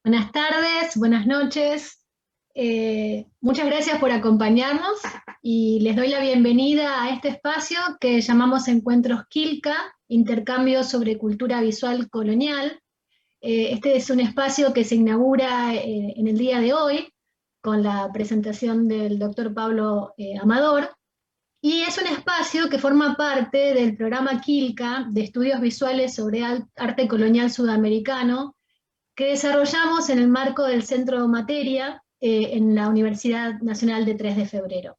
Buenas tardes, buenas noches. Muchas gracias por acompañarnos y les doy la bienvenida a este espacio que llamamos Encuentros Quilca, Intercambio sobre Cultura Visual Colonial. Este es un espacio que se inaugura en el día de hoy con la presentación del doctor Pablo Amador, y es un espacio que forma parte del programa Quilca de estudios visuales sobre arte colonial sudamericano que desarrollamos en el marco del Centro Materia en la Universidad Nacional de 3 de Febrero.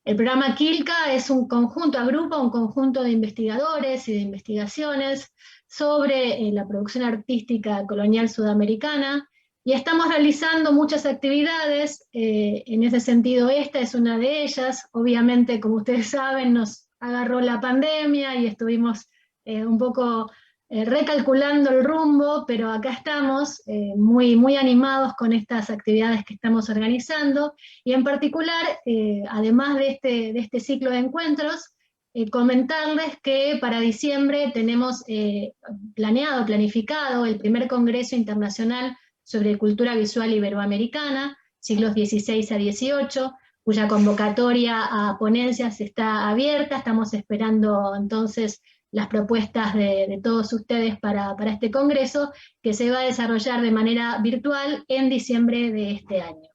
El programa Quilca es un conjunto, agrupa un conjunto de investigadores y de investigaciones sobre la producción artística colonial sudamericana, y estamos realizando muchas actividades. En ese sentido, esta es una de ellas. Obviamente, como ustedes saben, nos agarró la pandemia y estuvimos un poco recalculando el rumbo, pero acá estamos muy animados con estas actividades que estamos organizando, y en particular, además de este ciclo de encuentros, comentarles que para diciembre tenemos planificado el primer Congreso Internacional sobre Cultura Visual Iberoamericana, siglos XVI a XVIII, cuya convocatoria a ponencias está abierta. Estamos esperando entonces las propuestas de todos ustedes para este congreso, que se va a desarrollar de manera virtual en diciembre de este año.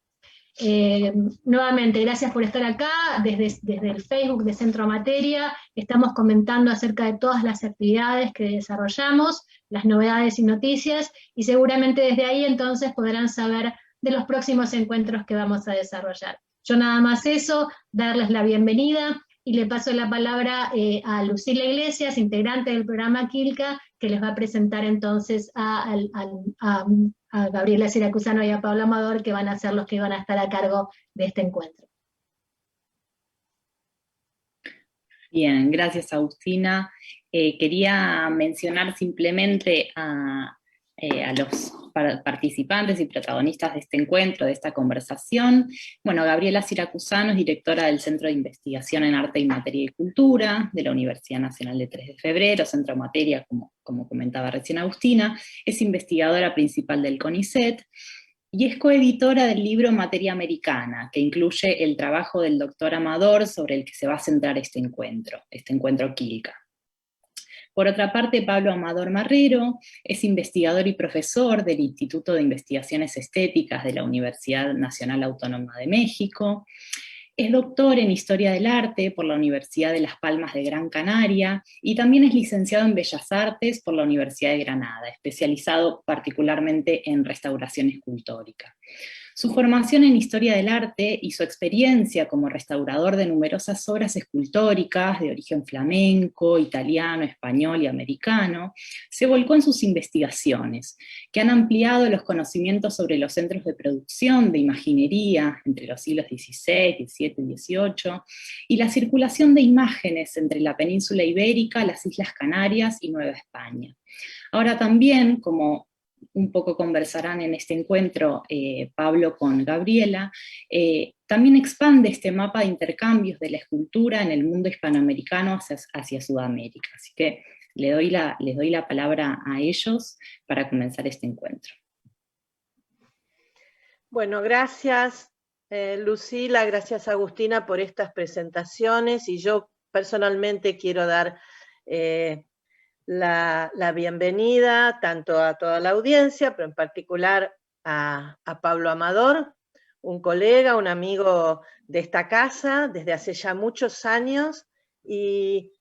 Nuevamente, gracias por estar acá. Desde el Facebook de Centro Materia estamos comentando acerca de todas las actividades que desarrollamos, las novedades y noticias, y seguramente desde ahí entonces podrán saber de los próximos encuentros que vamos a desarrollar. Yo nada más eso, darles la bienvenida, y le paso la palabra a Lucila Iglesias, integrante del programa Quilca, que les va a presentar entonces a Gabriela Siracusano y a Pablo Amador, que van a ser los que van a estar a cargo de este encuentro. Bien, gracias Agustina. Quería mencionar simplemente a los participantes y protagonistas de este encuentro, de esta conversación. Bueno, Gabriela Siracusano es directora del Centro de Investigación en Arte y Materia y Cultura de la Universidad Nacional de 3 de Febrero, Centro Materia, como comentaba recién Agustina. Es investigadora principal del CONICET, y es coeditora del libro Materia Americana, que incluye el trabajo del doctor Amador sobre el que se va a centrar este encuentro Quilca. Por otra parte, Pablo Amador Marrero es investigador y profesor del Instituto de Investigaciones Estéticas de la Universidad Nacional Autónoma de México. Es doctor en Historia del Arte por la Universidad de Las Palmas de Gran Canaria, y también es licenciado en Bellas Artes por la Universidad de Granada, especializado particularmente en restauración escultórica. Su formación en Historia del Arte y su experiencia como restaurador de numerosas obras escultóricas de origen flamenco, italiano, español y americano, se volcó en sus investigaciones, que han ampliado los conocimientos sobre los centros de producción de imaginería entre los siglos XVI, XVII y XVIII, y la circulación de imágenes entre la península ibérica, las Islas Canarias y Nueva España. Ahora también, como un poco conversarán en este encuentro Pablo con Gabriela, también expande este mapa de intercambios de la escultura en el mundo hispanoamericano hacia Sudamérica. Así que les doy la palabra a ellos para comenzar este encuentro. Bueno, gracias Lucila, gracias Agustina por estas presentaciones, y yo personalmente quiero dar la bienvenida tanto a toda la audiencia, pero en particular a Pablo Amador, un colega, un amigo de esta casa desde hace ya muchos años, y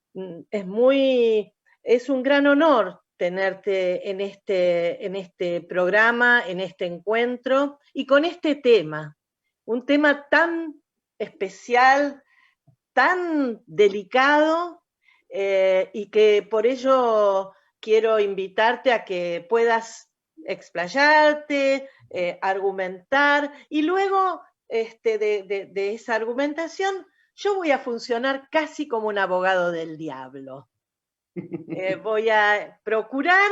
es un gran honor tenerte en este programa, en este encuentro, y con este tema, un tema tan especial, tan delicado, y que por ello quiero invitarte a que puedas explayarte, argumentar, y luego de esa argumentación yo voy a funcionar casi como un abogado del diablo. Voy a procurar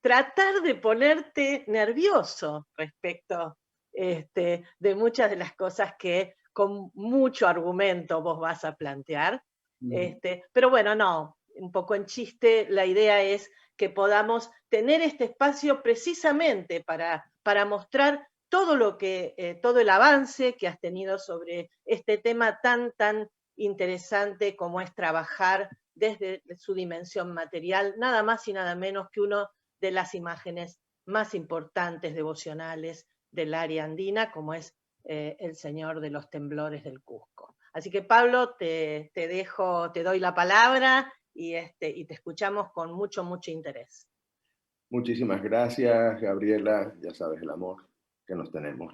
tratar de ponerte nervioso respecto de muchas de las cosas que con mucho argumento vos vas a plantear. Pero bueno, no, un poco en chiste, la idea es que podamos tener este espacio precisamente para mostrar todo el avance que has tenido sobre este tema tan interesante como es trabajar desde su dimensión material, nada más y nada menos que una de las imágenes más importantes devocionales del área andina, como es el Señor de los Temblores del Cusco. Así que Pablo, te doy la palabra y te escuchamos con mucho interés. Muchísimas gracias, Gabriela. Ya sabes el amor que nos tenemos.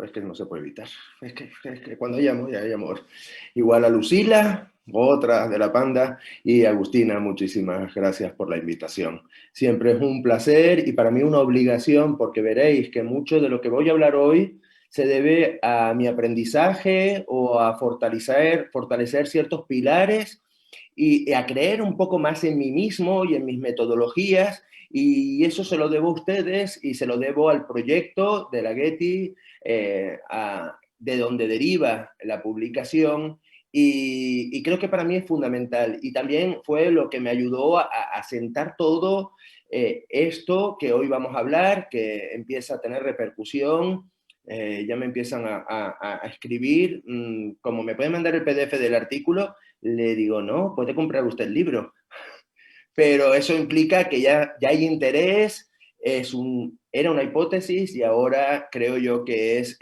Es que no se puede evitar. Es que cuando hay amor, ya hay amor. Igual a Lucila, otra de la Panda, y Agustina, muchísimas gracias por la invitación. Siempre es un placer y para mí una obligación, porque veréis que mucho de lo que voy a hablar hoy se debe a mi aprendizaje o a fortalecer ciertos pilares y a creer un poco más en mí mismo y en mis metodologías, y eso se lo debo a ustedes y se lo debo al proyecto de la Getty, de donde deriva la publicación, y creo que para mí es fundamental, y también fue lo que me ayudó a sentar todo esto que hoy vamos a hablar, que empieza a tener repercusión. Ya me empiezan a escribir, como me pueden mandar el PDF del artículo, le digo, no, puede comprar usted el libro. Pero eso implica que ya hay interés, era una hipótesis y ahora creo yo que es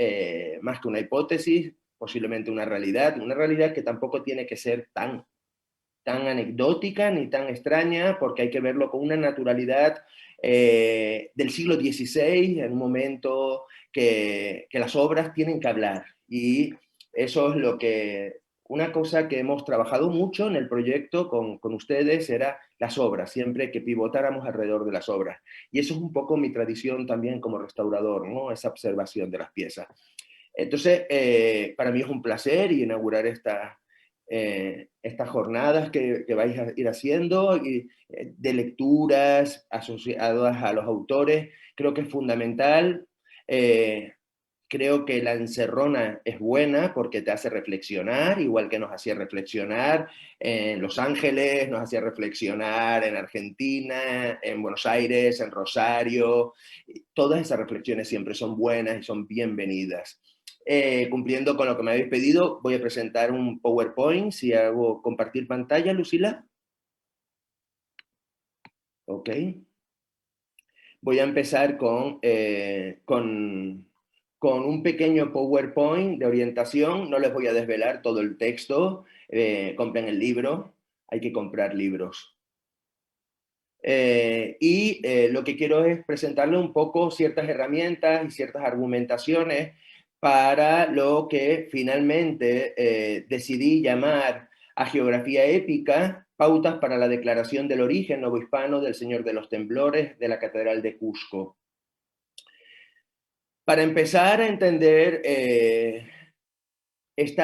más que una hipótesis, posiblemente una realidad que tampoco tiene que ser tan anecdótica ni tan extraña, porque hay que verlo con una naturalidad del siglo XVI, en un momento que las obras tienen que hablar. Y eso es una cosa que hemos trabajado mucho en el proyecto con ustedes, era las obras, siempre que pivotáramos alrededor de las obras. Y eso es un poco mi tradición también como restaurador, ¿no? Esa observación de las piezas. Entonces, para mí es un placer inaugurar estas jornadas que vais a ir haciendo, de lecturas asociadas a los autores. Creo que es fundamental. Creo que la encerrona es buena porque te hace reflexionar, igual que nos hacía reflexionar en Los Ángeles, nos hacía reflexionar en Argentina, en Buenos Aires, en Rosario. Todas esas reflexiones siempre son buenas y son bienvenidas. Cumpliendo con lo que me habéis pedido, voy a presentar un PowerPoint. Si hago compartir pantalla, Lucila. Ok. Voy a empezar con un pequeño PowerPoint de orientación. No les voy a desvelar todo el texto. Compren el libro. Hay que comprar libros. Lo que quiero es presentarle un poco ciertas herramientas y ciertas argumentaciones para lo que finalmente decidí llamar a Geografía Épica, pautas para la declaración del origen novohispano del Señor de los Temblores de la Catedral de Cusco. Para empezar a entender este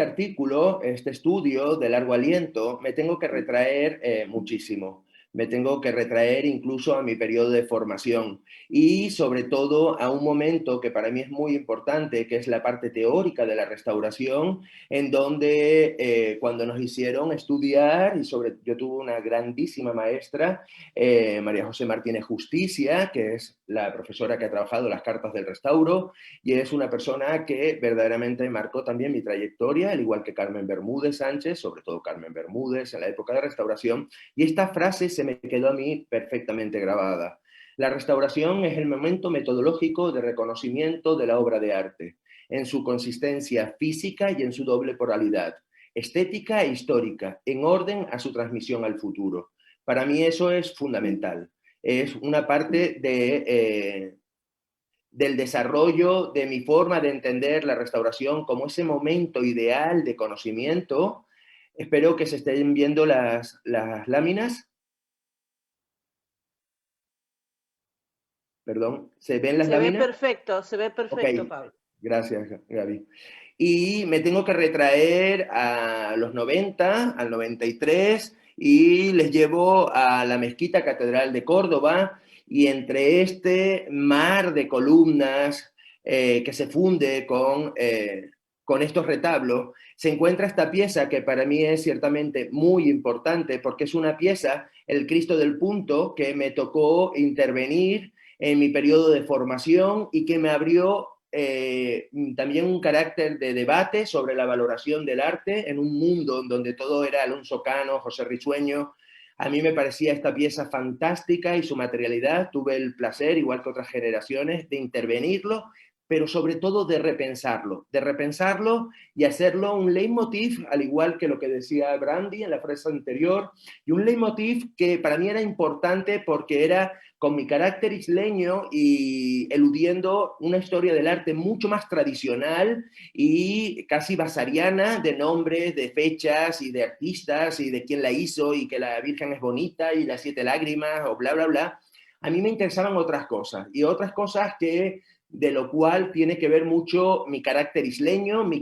artículo, este estudio de largo aliento, me tengo que retraer muchísimo. Me tengo que retraer incluso a mi periodo de formación y sobre todo a un momento que para mí es muy importante, que es la parte teórica de la restauración, en donde cuando nos hicieron estudiar, yo tuve una grandísima maestra, María José Martínez Justicia, que es la profesora que ha trabajado las cartas del restauro, y es una persona que verdaderamente marcó también mi trayectoria, al igual que Carmen Bermúdez Sánchez, sobre todo Carmen Bermúdez en la época de restauración, y esta frase se me quedó a mí perfectamente grabada. La restauración es el momento metodológico de reconocimiento de la obra de arte, en su consistencia física y en su doble pluralidad, estética e histórica, en orden a su transmisión al futuro. Para mí eso es fundamental. Es una parte del desarrollo de mi forma de entender la restauración como ese momento ideal de conocimiento. Espero que se estén viendo las láminas. Perdón, ¿se ven las láminas? Se ve perfecto, okay. Pablo. Gracias, Gaby. Y me tengo que retraer a los 90, al 93, y les llevo a la Mezquita Catedral de Córdoba, y entre este mar de columnas que se funde con con estos retablos, se encuentra esta pieza que para mí es ciertamente muy importante, porque es una pieza, el Cristo del Punto, que me tocó intervenir en mi periodo de formación y que me abrió también un carácter de debate sobre la valoración del arte en un mundo donde todo era Alonso Cano, José Risueño. A mí me parecía esta pieza fantástica y su materialidad. Tuve el placer, igual que otras generaciones, de intervenirlo, pero sobre todo de repensarlo y hacerlo un leitmotiv, al igual que lo que decía Brandy en la frase anterior, y un leitmotiv que para mí era importante porque era con mi carácter isleño y eludiendo una historia del arte mucho más tradicional y casi basariana, de nombres, de fechas y de artistas y de quién la hizo y que la Virgen es bonita y las 7 lágrimas o bla, bla, bla. A mí me interesaban otras cosas, y otras cosas que de lo cual tiene que ver mucho mi carácter isleño, mi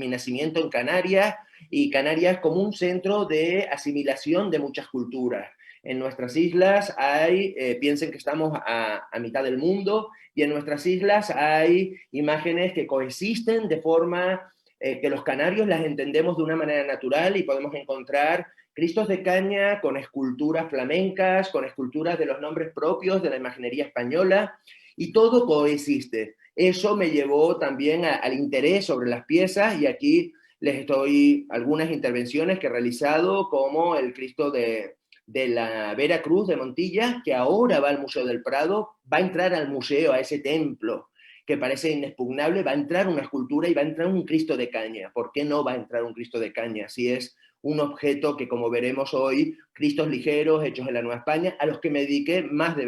nacimiento en Canarias, y Canarias como un centro de asimilación de muchas culturas. En nuestras islas hay, piensen que estamos a mitad del mundo, y en nuestras islas hay imágenes que coexisten de forma que los canarios las entendemos de una manera natural y podemos encontrar Cristos de caña con esculturas flamencas, con esculturas de los nombres propios de la imaginería española, y todo coexiste. Eso me llevó también al interés sobre las piezas, y aquí les doy algunas intervenciones que he realizado, como el Cristo de la Vera Cruz de Montilla, que ahora va al Museo del Prado, va a entrar al museo, a ese templo que parece inexpugnable, va a entrar una escultura y va a entrar un Cristo de caña. ¿Por qué no va a entrar un Cristo de caña si es un objeto que, como veremos hoy, Cristos ligeros hechos en la Nueva España, a los que me dediqué más de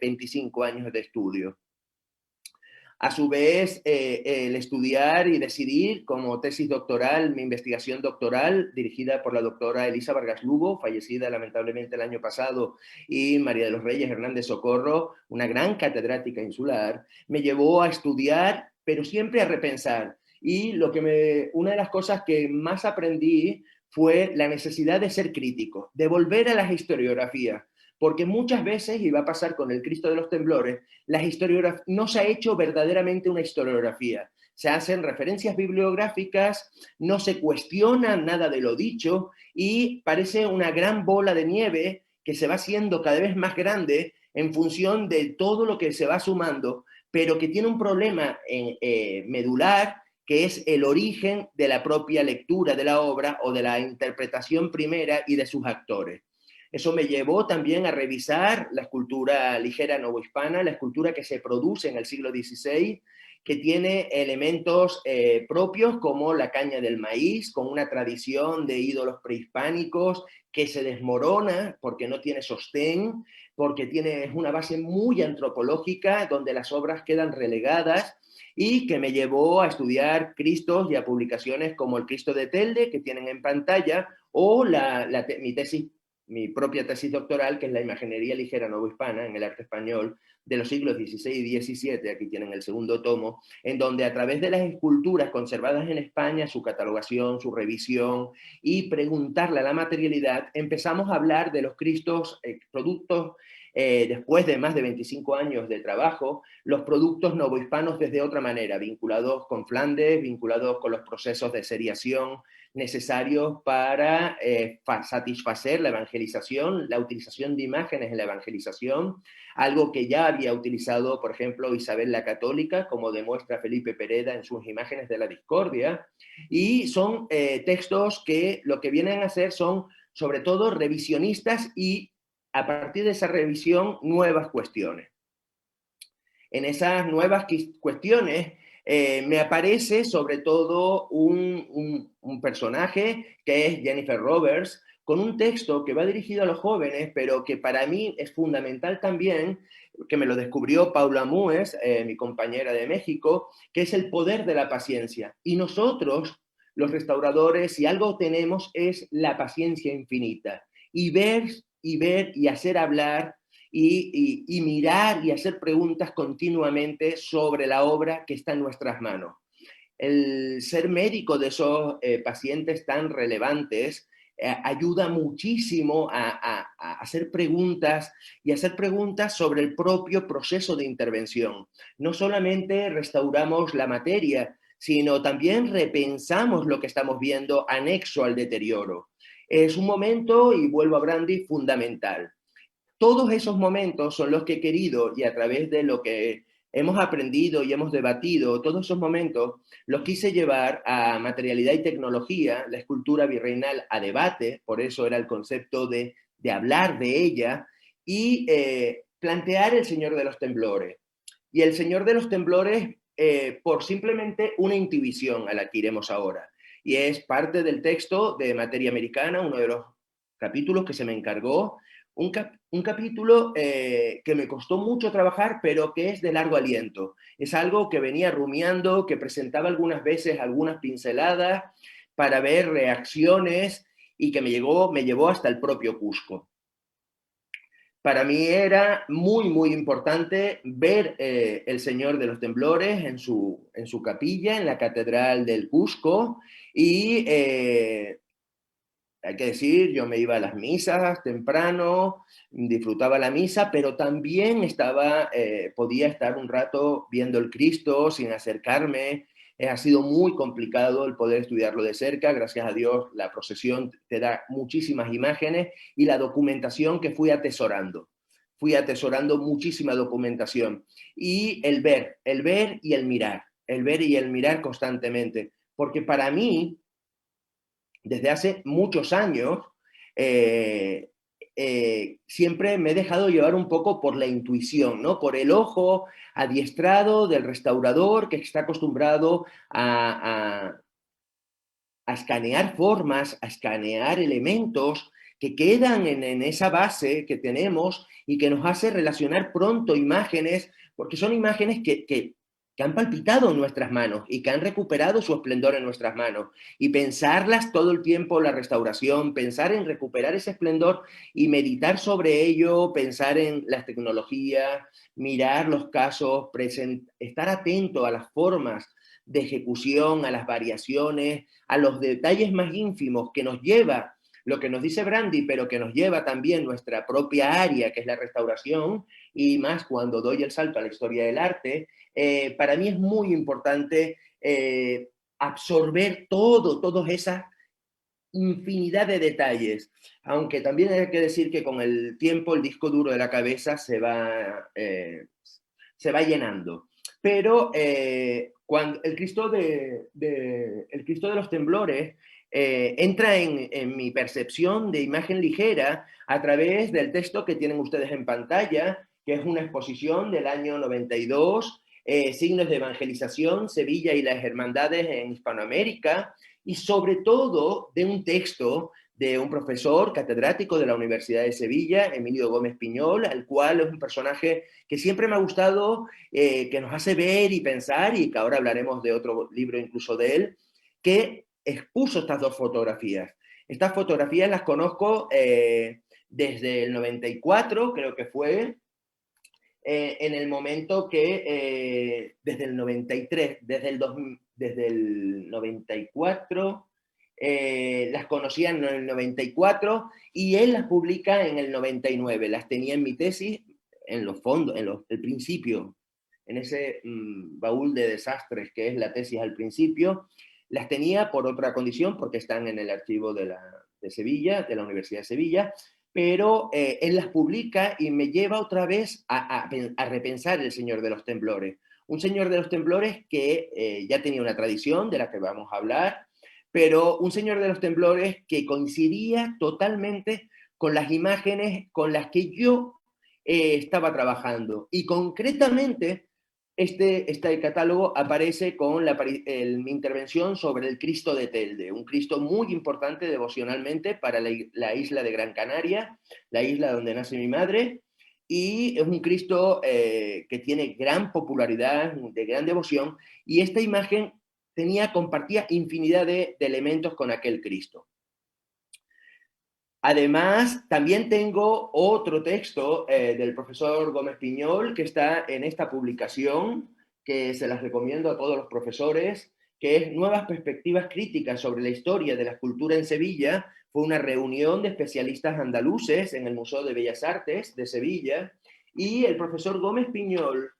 25 años de estudio? A su vez, el estudiar y decidir como tesis doctoral, mi investigación doctoral, dirigida por la doctora Elisa Vargas Lugo, fallecida lamentablemente el año pasado, y María de los Reyes Hernández Socorro, una gran catedrática insular, me llevó a estudiar, pero siempre a repensar. Y una de las cosas que más aprendí fue la necesidad de ser crítico, de volver a las historiografías, porque muchas veces, y va a pasar con el Cristo de los Temblores, no se ha hecho verdaderamente una historiografía. Se hacen referencias bibliográficas, no se cuestiona nada de lo dicho, y parece una gran bola de nieve que se va haciendo cada vez más grande en función de todo lo que se va sumando, pero que tiene un problema medular, que es el origen de la propia lectura de la obra o de la interpretación primera y de sus actores. Eso me llevó también a revisar la escultura ligera novohispana, la escultura que se produce en el siglo XVI, que tiene elementos propios como la caña del maíz, con una tradición de ídolos prehispánicos que se desmorona porque no tiene sostén, porque es una base muy antropológica, donde las obras quedan relegadas, y que me llevó a estudiar Cristos y a publicaciones como el Cristo de Telde, que tienen en pantalla, o mi propia tesis doctoral, que es la imaginería ligera novohispana en el arte español de los siglos XVI y XVII, aquí tienen el segundo tomo, en donde a través de las esculturas conservadas en España, su catalogación, su revisión y preguntarle a la materialidad, empezamos a hablar de los Cristos, productos, después de más de 25 años de trabajo, los productos novohispanos desde otra manera, vinculados con Flandes, vinculados con los procesos de seriación necesarios para satisfacer la evangelización, la utilización de imágenes en la evangelización, algo que ya había utilizado, por ejemplo, Isabel la Católica, como demuestra Felipe Pereda en sus imágenes de la discordia, y son textos que lo que vienen a hacer son, sobre todo, revisionistas, y a partir de esa revisión, nuevas cuestiones. En esas nuevas cuestiones me aparece sobre todo un personaje que es Jennifer Roberts, con un texto que va dirigido a los jóvenes, pero que para mí es fundamental también, que me lo descubrió Paula Mues, mi compañera de México, que es el poder de la paciencia. Y nosotros, los restauradores, si algo tenemos es la paciencia infinita. Y ver y hacer hablar y mirar y hacer preguntas continuamente sobre la obra que está en nuestras manos. El ser médico de esos pacientes tan relevantes ayuda muchísimo a hacer preguntas, y hacer preguntas sobre el propio proceso de intervención. No solamente restauramos la materia, sino también repensamos lo que estamos viendo anexo al deterioro. Es un momento, y vuelvo a Brandy, fundamental. Todos esos momentos son los que he querido, y a través de lo que hemos aprendido y hemos debatido, todos esos momentos los quise llevar a materialidad y tecnología, la escultura virreinal a debate, por eso era el concepto de hablar de ella, y plantear el Señor de los Temblores. Y el Señor de los Temblores, por simplemente una intuición a la que iremos ahora. Y es parte del texto de Materia Americana, uno de los capítulos que se me encargó, un capítulo que me costó mucho trabajar, pero que es de largo aliento. Es algo que venía rumiando, que presentaba algunas veces algunas pinceladas para ver reacciones y que me llevó hasta el propio Cusco. Para mí era muy, muy importante ver el Señor de los Temblores en su capilla, en la Catedral del Cusco, y hay que decir, yo me iba a las misas temprano, disfrutaba la misa, pero también podía estar un rato viendo el Cristo sin acercarme. Ha sido muy complicado el poder estudiarlo de cerca. Gracias a Dios la procesión te da muchísimas imágenes y la documentación que fui atesorando. Fui atesorando muchísima documentación. Y el ver y el mirar constantemente. Porque para mí, desde hace muchos años, siempre me he dejado llevar un poco por la intuición, ¿no? Por el ojo adiestrado del restaurador que está acostumbrado a escanear formas, a escanear elementos que quedan en esa base que tenemos y que nos hace relacionar pronto imágenes, porque son imágenes que han palpitado en nuestras manos y que han recuperado su esplendor en nuestras manos. Y pensarlas todo el tiempo, la restauración, pensar en recuperar ese esplendor y meditar sobre ello, pensar en las tecnologías, mirar los casos, estar atento a las formas de ejecución, a las variaciones, a los detalles más ínfimos que nos lleva, lo que nos dice Brandy, pero que nos lleva también nuestra propia área, que es la restauración, y más cuando doy el salto a la historia del arte. Para mí es muy importante absorber toda esa infinidad de detalles, aunque también hay que decir que con el tiempo el disco duro de la cabeza se va llenando. Pero cuando el Cristo de los Temblores entra en mi percepción de imagen ligera a través del texto que tienen ustedes en pantalla, que es una exposición del año 92, signos de evangelización, Sevilla y las hermandades en Hispanoamérica, y sobre todo de un texto de un profesor catedrático de la Universidad de Sevilla, Emilio Gómez Piñol, al cual es un personaje que siempre me ha gustado, que nos hace ver y pensar, y que ahora hablaremos de otro libro incluso de él, que expuso estas dos fotografías. Estas fotografías las conozco desde el 94, creo que fue, en el momento que, desde el 93, desde el 94, las conocía en el 94 y él las publica en el 99. Las tenía en mi tesis, en los fondos, el principio, en ese baúl de desastres que es la tesis al principio. Las tenía por otra condición, porque están en el archivo de Sevilla, de la Universidad de Sevilla, pero él las publica y me lleva otra vez a repensar el Señor de los Temblores. Un Señor de los Temblores que ya tenía una tradición de la que vamos a hablar, pero un Señor de los Temblores que coincidía totalmente con las imágenes con las que yo estaba trabajando. Y concretamente, este catálogo aparece con mi intervención sobre el Cristo de Telde, un Cristo muy importante devocionalmente para la isla de Gran Canaria, la isla donde nace mi madre, y es un Cristo que tiene gran popularidad, de gran devoción, y esta imagen compartía infinidad de elementos con aquel Cristo. Además, también tengo otro texto del profesor Gómez Piñol que está en esta publicación, que se las recomiendo a todos los profesores, que es Nuevas perspectivas críticas sobre la historia de la escultura en Sevilla. Fue una reunión de especialistas andaluces en el Museo de Bellas Artes de Sevilla, y el profesor Gómez Piñol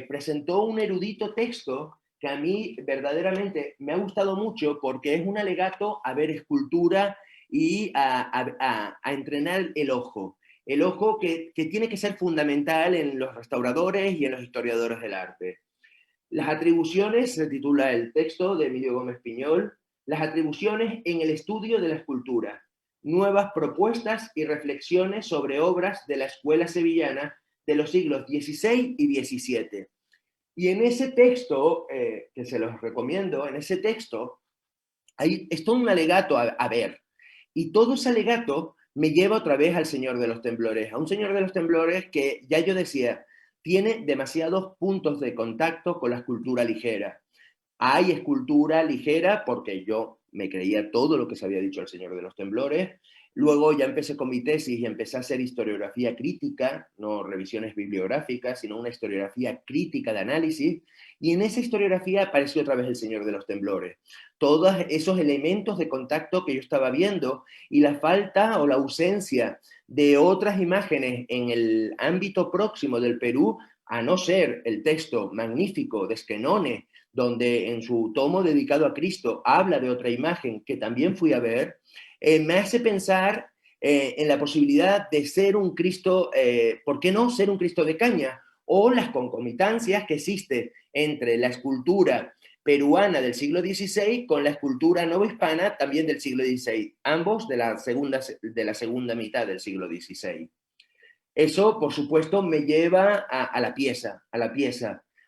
presentó un erudito texto que a mí verdaderamente me ha gustado mucho porque es un alegato a ver escultura y a entrenar el ojo. El ojo que tiene que ser fundamental en los restauradores y en los historiadores del arte. Las atribuciones, se titula el texto de Emilio Gómez Piñol, las atribuciones en el estudio de la escultura, nuevas propuestas y reflexiones sobre obras de la escuela sevillana de los siglos XVI y XVII. Y en ese texto, que se los recomiendo, en ese texto es todo un alegato a ver. Y todo ese alegato me lleva otra vez al Señor de los Temblores, a un Señor de los Temblores que, ya yo decía, tiene demasiados puntos de contacto con la escultura ligera. Hay escultura ligera porque yo me creía todo lo que se había dicho el Señor de los Temblores. Luego ya empecé con mi tesis y empecé a hacer historiografía crítica, no revisiones bibliográficas, sino una historiografía crítica de análisis. Y en esa historiografía apareció otra vez el Señor de los Temblores. Todos esos elementos de contacto que yo estaba viendo y la falta o la ausencia de otras imágenes en el ámbito próximo del Perú, a no ser el texto magnífico de Schenone, donde en su tomo dedicado a Cristo habla de otra imagen que también fui a ver, me hace pensar en la posibilidad de ser un Cristo, ¿por qué no ser un Cristo de caña? O las concomitancias que existen entre la escultura peruana del siglo XVI con la escultura novohispana también del siglo XVI, ambos de la segunda mitad del siglo XVI. Eso, por supuesto, me lleva a la pieza,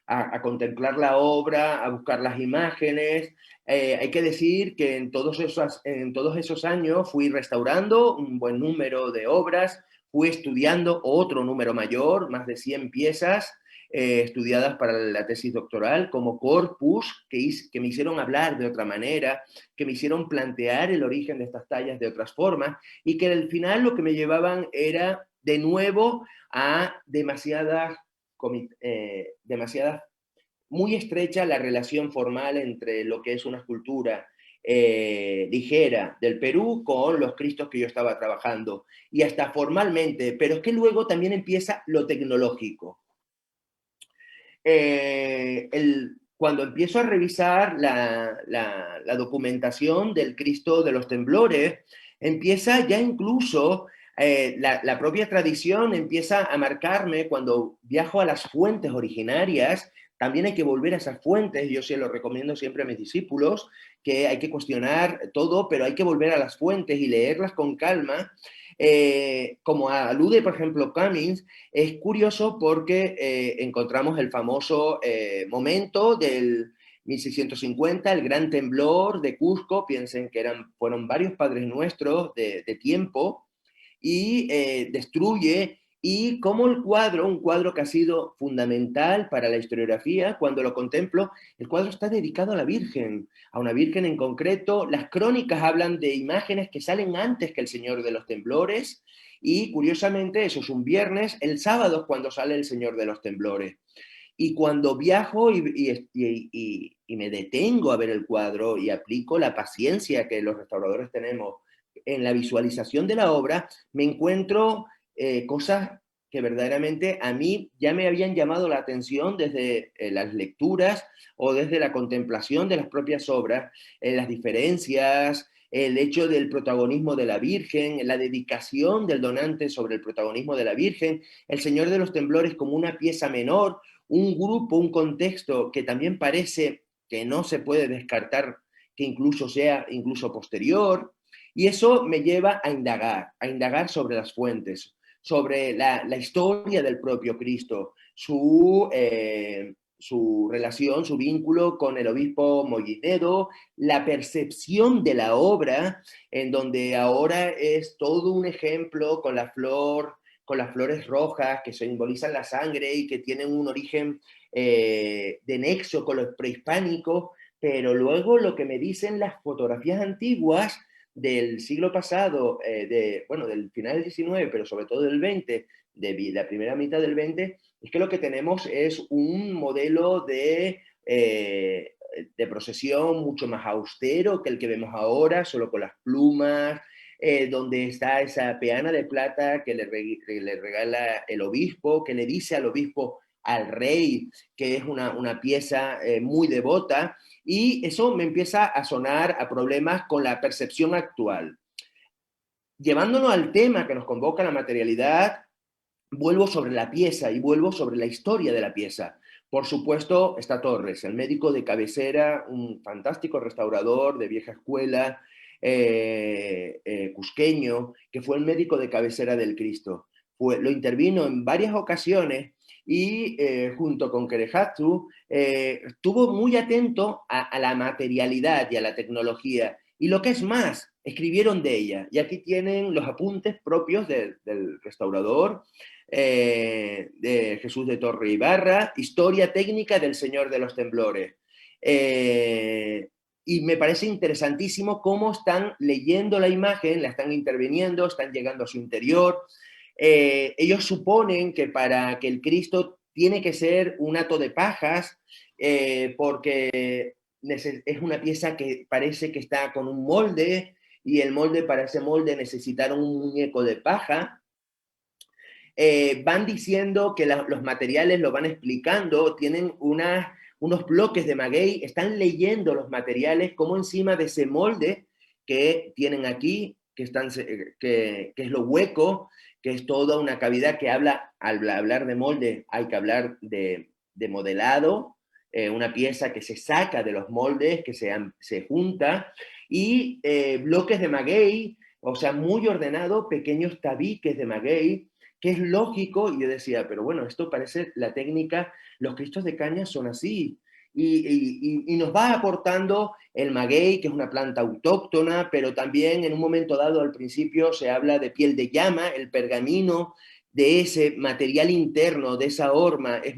a contemplar la obra, a buscar las imágenes. Hay que decir que en todos esos años fui restaurando un buen número de obras, fui estudiando otro número mayor, más de 100 piezas, estudiadas para la tesis doctoral, como corpus, que me hicieron hablar de otra manera, que me hicieron plantear el origen de estas tallas de otras formas, y que al final lo que me llevaban era de nuevo a demasiadas, muy estrecha la relación formal entre lo que es una escultura ligera del Perú con los Cristos que yo estaba trabajando, y hasta formalmente, pero es que luego también empieza lo tecnológico. Cuando empiezo a revisar la documentación del Cristo de los Temblores, empieza ya incluso la propia tradición empieza a marcarme cuando viajo a las fuentes originarias. También hay que volver a esas fuentes, yo se lo recomiendo siempre a mis discípulos, que hay que cuestionar todo, pero hay que volver a las fuentes y leerlas con calma. Como alude, por ejemplo, Cummings, es curioso porque encontramos el famoso momento del 1650, el gran temblor de Cusco. Piensen que fueron varios padres nuestros de tiempo, y destruye, y como un cuadro que ha sido fundamental para la historiografía, cuando lo contemplo, el cuadro está dedicado a la Virgen, a una Virgen en concreto. Las crónicas hablan de imágenes que salen antes que el Señor de los Temblores, y curiosamente eso es un viernes, el sábado es cuando sale el Señor de los Temblores. Y cuando viajo y me detengo a ver el cuadro y aplico la paciencia que los restauradores tenemos en la visualización de la obra, me encuentro cosas que verdaderamente a mí ya me habían llamado la atención desde las lecturas o desde la contemplación de las propias obras, las diferencias, el hecho del protagonismo de la Virgen, la dedicación del donante sobre el protagonismo de la Virgen, el Señor de los Temblores como una pieza menor, un grupo, un contexto que también parece que no se puede descartar que incluso sea incluso posterior. Y eso me lleva a indagar sobre las fuentes, sobre la historia del propio Cristo, su relación, su vínculo con el obispo Mollinedo, la percepción de la obra, en donde ahora es todo un ejemplo con la flor, con las flores rojas que simbolizan la sangre y que tienen un origen de nexo con los prehispánicos, pero luego lo que me dicen las fotografías antiguas del siglo pasado, del final del 19, pero sobre todo del 20, de la primera mitad del 20, es que lo que tenemos es un modelo de procesión mucho más austero que el que vemos ahora, solo con las plumas, donde está esa peana de plata que le regala el obispo, que le dice al obispo: al rey, que es una pieza muy devota, y eso me empieza a sonar a problemas con la percepción actual. Llevándonos al tema que nos convoca, la materialidad, vuelvo sobre la pieza y vuelvo sobre la historia de la pieza. Por supuesto, está Torres, el médico de cabecera, un fantástico restaurador de vieja escuela, cusqueño, que fue el médico de cabecera del Cristo. Lo intervino en varias ocasiones y junto con Kerehatsu estuvo muy atento a la materialidad y a la tecnología. Y lo que es más, escribieron de ella. Y aquí tienen los apuntes propios del restaurador, de Jesús de Torre Ibarra, Historia técnica del Señor de los Temblores. Y me parece interesantísimo cómo están leyendo la imagen, la están interviniendo, están llegando a su interior. Ellos suponen que para que el Cristo tiene que ser un hato de pajas, porque es una pieza que parece que está con un molde, y el molde, para ese molde necesitaron un muñeco de paja. Van diciendo que los materiales lo van explicando, tienen unos bloques de maguey, están leyendo los materiales como encima de ese molde que tienen aquí, que es lo hueco, que es toda una cavidad que al hablar de molde hay que hablar de modelado, una pieza que se saca de los moldes, que se junta, y bloques de maguey, o sea, muy ordenado, pequeños tabiques de maguey, que es lógico, y yo decía, pero bueno, esto parece la técnica, los cristos de caña son así, y nos va aportando el maguey, que es una planta autóctona, pero también en un momento dado al principio se habla de piel de llama, el pergamino de ese material interno, de esa horma, es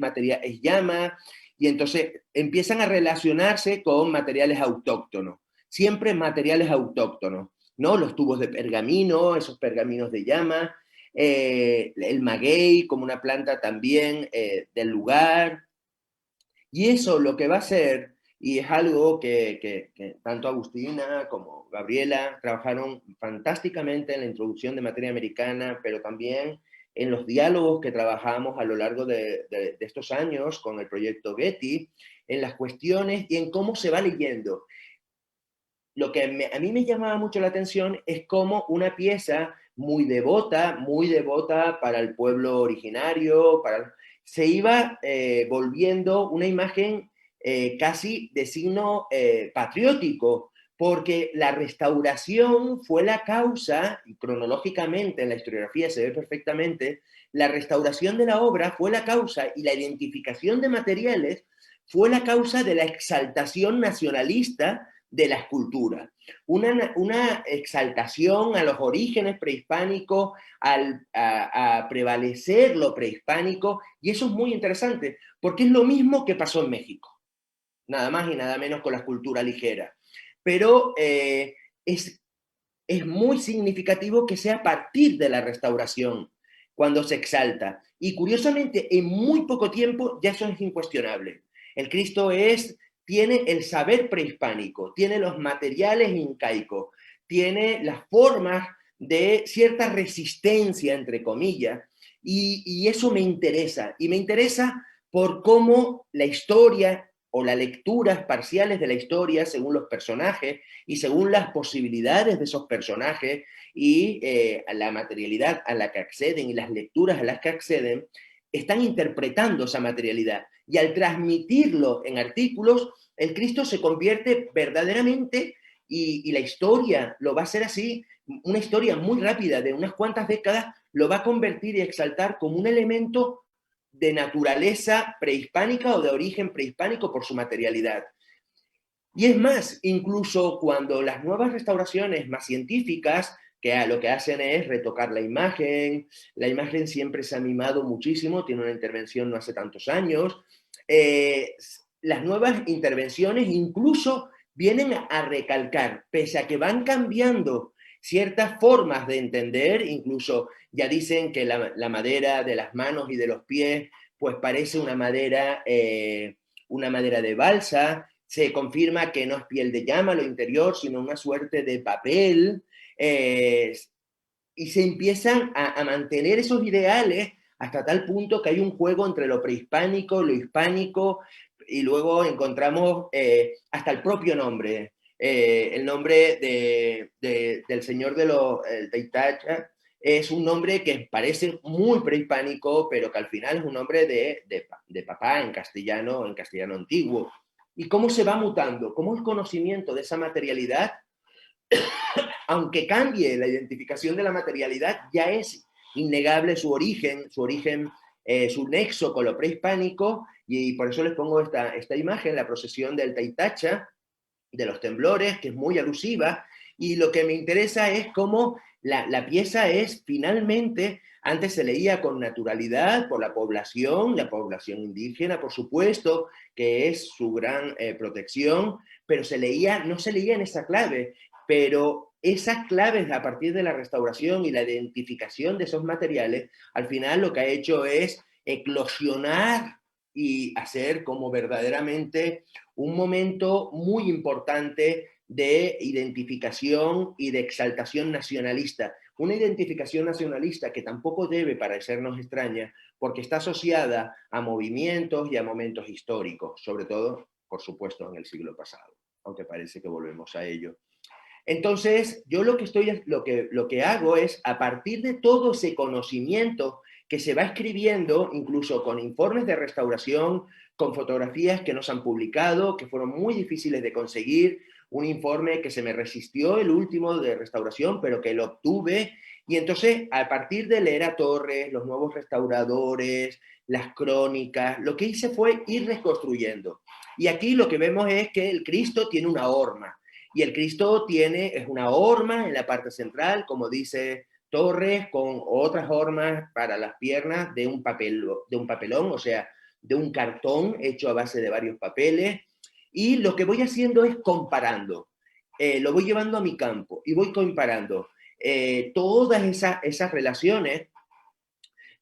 llama, y entonces empiezan a relacionarse con materiales autóctonos, siempre materiales autóctonos, ¿no? Los tubos de pergamino, esos pergaminos de llama, el maguey como una planta también del lugar. Y eso lo que va a hacer, y es algo que tanto Agustina como Gabriela trabajaron fantásticamente en la introducción de materia americana, pero también en los diálogos que trabajamos a lo largo de estos años con el proyecto Getty, en las cuestiones y en cómo se va leyendo. Lo que a mí me llamaba mucho la atención es cómo una pieza muy devota para el pueblo originario, se iba volviendo una imagen casi de signo patriótico, porque la restauración fue la causa, y cronológicamente en la historiografía se ve perfectamente, la restauración de la obra fue la causa, y la identificación de materiales fue la causa de la exaltación nacionalista de la escultura. Una exaltación a los orígenes prehispánicos, a prevalecer lo prehispánico, y eso es muy interesante, porque es lo mismo que pasó en México, nada más y nada menos con la escultura ligera. Pero es muy significativo que sea a partir de la restauración cuando se exalta. Y curiosamente, en muy poco tiempo ya eso es incuestionable. El Cristo tiene el saber prehispánico, tiene los materiales incaicos, tiene las formas de cierta resistencia, entre comillas, y eso me interesa. Y me interesa por cómo la historia o las lecturas parciales de la historia, según los personajes y según las posibilidades de esos personajes y la materialidad a la que acceden y las lecturas a las que acceden, están interpretando esa materialidad. Y al transmitirlo en artículos, el Cristo se convierte verdaderamente, y la historia lo va a hacer así, una historia muy rápida de unas cuantas décadas, lo va a convertir y exaltar como un elemento de naturaleza prehispánica o de origen prehispánico por su materialidad. Y es más, incluso cuando las nuevas restauraciones más científicas, que lo que hacen es retocar la imagen siempre se ha mimado muchísimo, tiene una intervención no hace tantos años, las nuevas intervenciones incluso vienen a recalcar, pese a que van cambiando ciertas formas de entender, incluso ya dicen que la madera de las manos y de los pies pues parece una madera de balsa, se confirma que no es piel de llama lo interior, sino una suerte de papel, y se empiezan a mantener esos ideales hasta tal punto que hay un juego entre lo prehispánico, lo hispánico, y luego encontramos hasta el propio nombre. El nombre del señor de los Taitacha es un nombre que parece muy prehispánico, pero que al final es un nombre de papá en castellano antiguo. ¿Y cómo se va mutando? ¿Cómo el conocimiento de esa materialidad, aunque cambie la identificación de la materialidad, ya es innegable su origen, su nexo con lo prehispánico? Y por eso les pongo esta imagen, la procesión del Taitacha, de los temblores, que es muy alusiva, y lo que me interesa es cómo la pieza es finalmente, antes se leía con naturalidad por la población indígena, por supuesto, que es su gran protección, pero no se leía en esa clave, pero esas claves a partir de la restauración y la identificación de esos materiales, al final lo que ha hecho es eclosionar y hacer como verdaderamente un momento muy importante de identificación y de exaltación nacionalista. Una identificación nacionalista que tampoco debe parecernos extraña, porque está asociada a movimientos y a momentos históricos, sobre todo, por supuesto, en el siglo pasado, aunque parece que volvemos a ello. Entonces, yo lo que hago es, a partir de todo ese conocimiento que se va escribiendo, incluso con informes de restauración, con fotografías que nos han publicado, que fueron muy difíciles de conseguir, un informe que se me resistió, el último de restauración, pero que lo obtuve, y entonces, a partir de leer a Torres, los nuevos restauradores, las crónicas, lo que hice fue ir reconstruyendo. Y aquí lo que vemos es que el Cristo tiene una horma, y el Cristo es una horma en la parte central, como dice Torres, con otras hormas para las piernas de un papelón, o sea, de un cartón hecho a base de varios papeles. Y lo que voy haciendo es comparando. Lo voy llevando a mi campo y voy comparando. Todas esas relaciones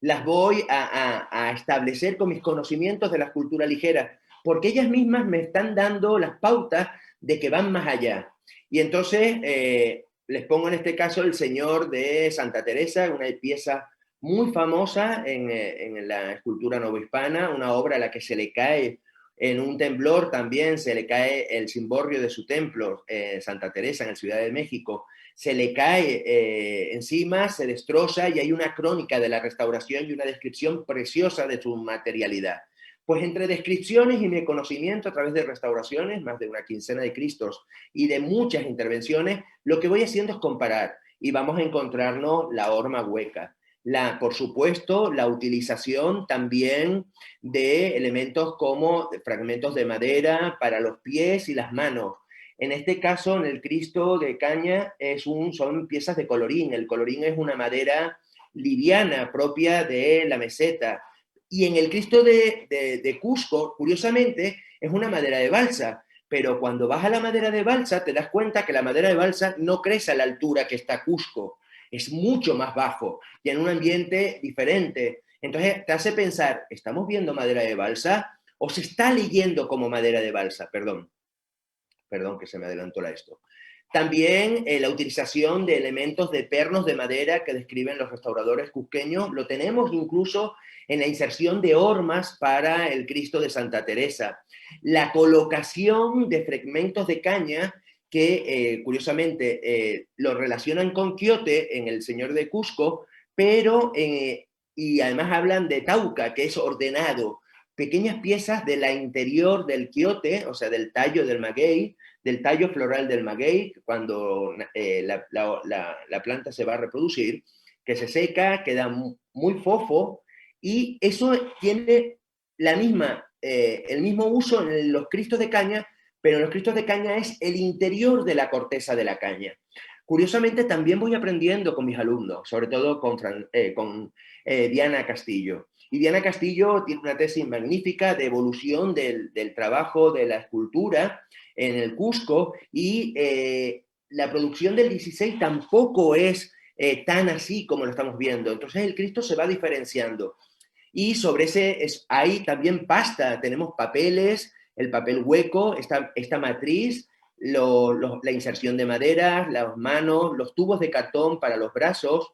las voy a establecer con mis conocimientos de la escultura ligera, porque ellas mismas me están dando las pautas de que van más allá. Y entonces les pongo en este caso el Señor de Santa Teresa, una pieza muy famosa en la escultura novohispana, una obra a la que se le cae en un temblor, también se le cae el cimborrio de su templo, Santa Teresa, en la Ciudad de México, se le cae encima, se destroza, y hay una crónica de la restauración y una descripción preciosa de su materialidad. Pues entre descripciones y mi conocimiento a través de restauraciones, más de una quincena de Cristos y de muchas intervenciones, lo que voy haciendo es comparar, y vamos a encontrarnos la horma hueca. Por supuesto, la utilización también de elementos como fragmentos de madera para los pies y las manos. En este caso, en el Cristo de caña, son piezas de colorín. El colorín es una madera liviana, propia de la meseta. Y en el Cristo de Cusco, curiosamente, es una madera de balsa. Pero cuando vas a la madera de balsa, te das cuenta que la madera de balsa no crece a la altura que está Cusco. Es mucho más bajo y en un ambiente diferente. Entonces te hace pensar, ¿estamos viendo madera de balsa o se está leyendo como madera de balsa? Perdón que se me adelantó esto. También la utilización de elementos de pernos de madera que describen los restauradores cusqueños, lo tenemos incluso en la inserción de hormas para el Cristo de Santa Teresa. La colocación de fragmentos de caña que curiosamente lo relacionan con Quiote en el Señor de Cusco, pero y además hablan de Tauca, que es ordenado, pequeñas piezas de la interior del quiote, o sea, del tallo del maguey, del tallo floral del maguey, cuando la planta se va a reproducir, que se seca, queda muy fofo, y eso tiene el mismo uso en los cristos de caña, pero en los cristos de caña es el interior de la corteza de la caña. Curiosamente, también voy aprendiendo con mis alumnos, sobre todo con Diana Castillo. Y Diana Castillo tiene una tesis magnífica de evolución del trabajo de la escultura en el Cusco, y la producción del 16 tampoco es tan así como lo estamos viendo. Entonces el Cristo se va diferenciando. Y sobre hay también pasta, tenemos papeles, el papel hueco, esta matriz, la inserción de madera, las manos, los tubos de cartón para los brazos.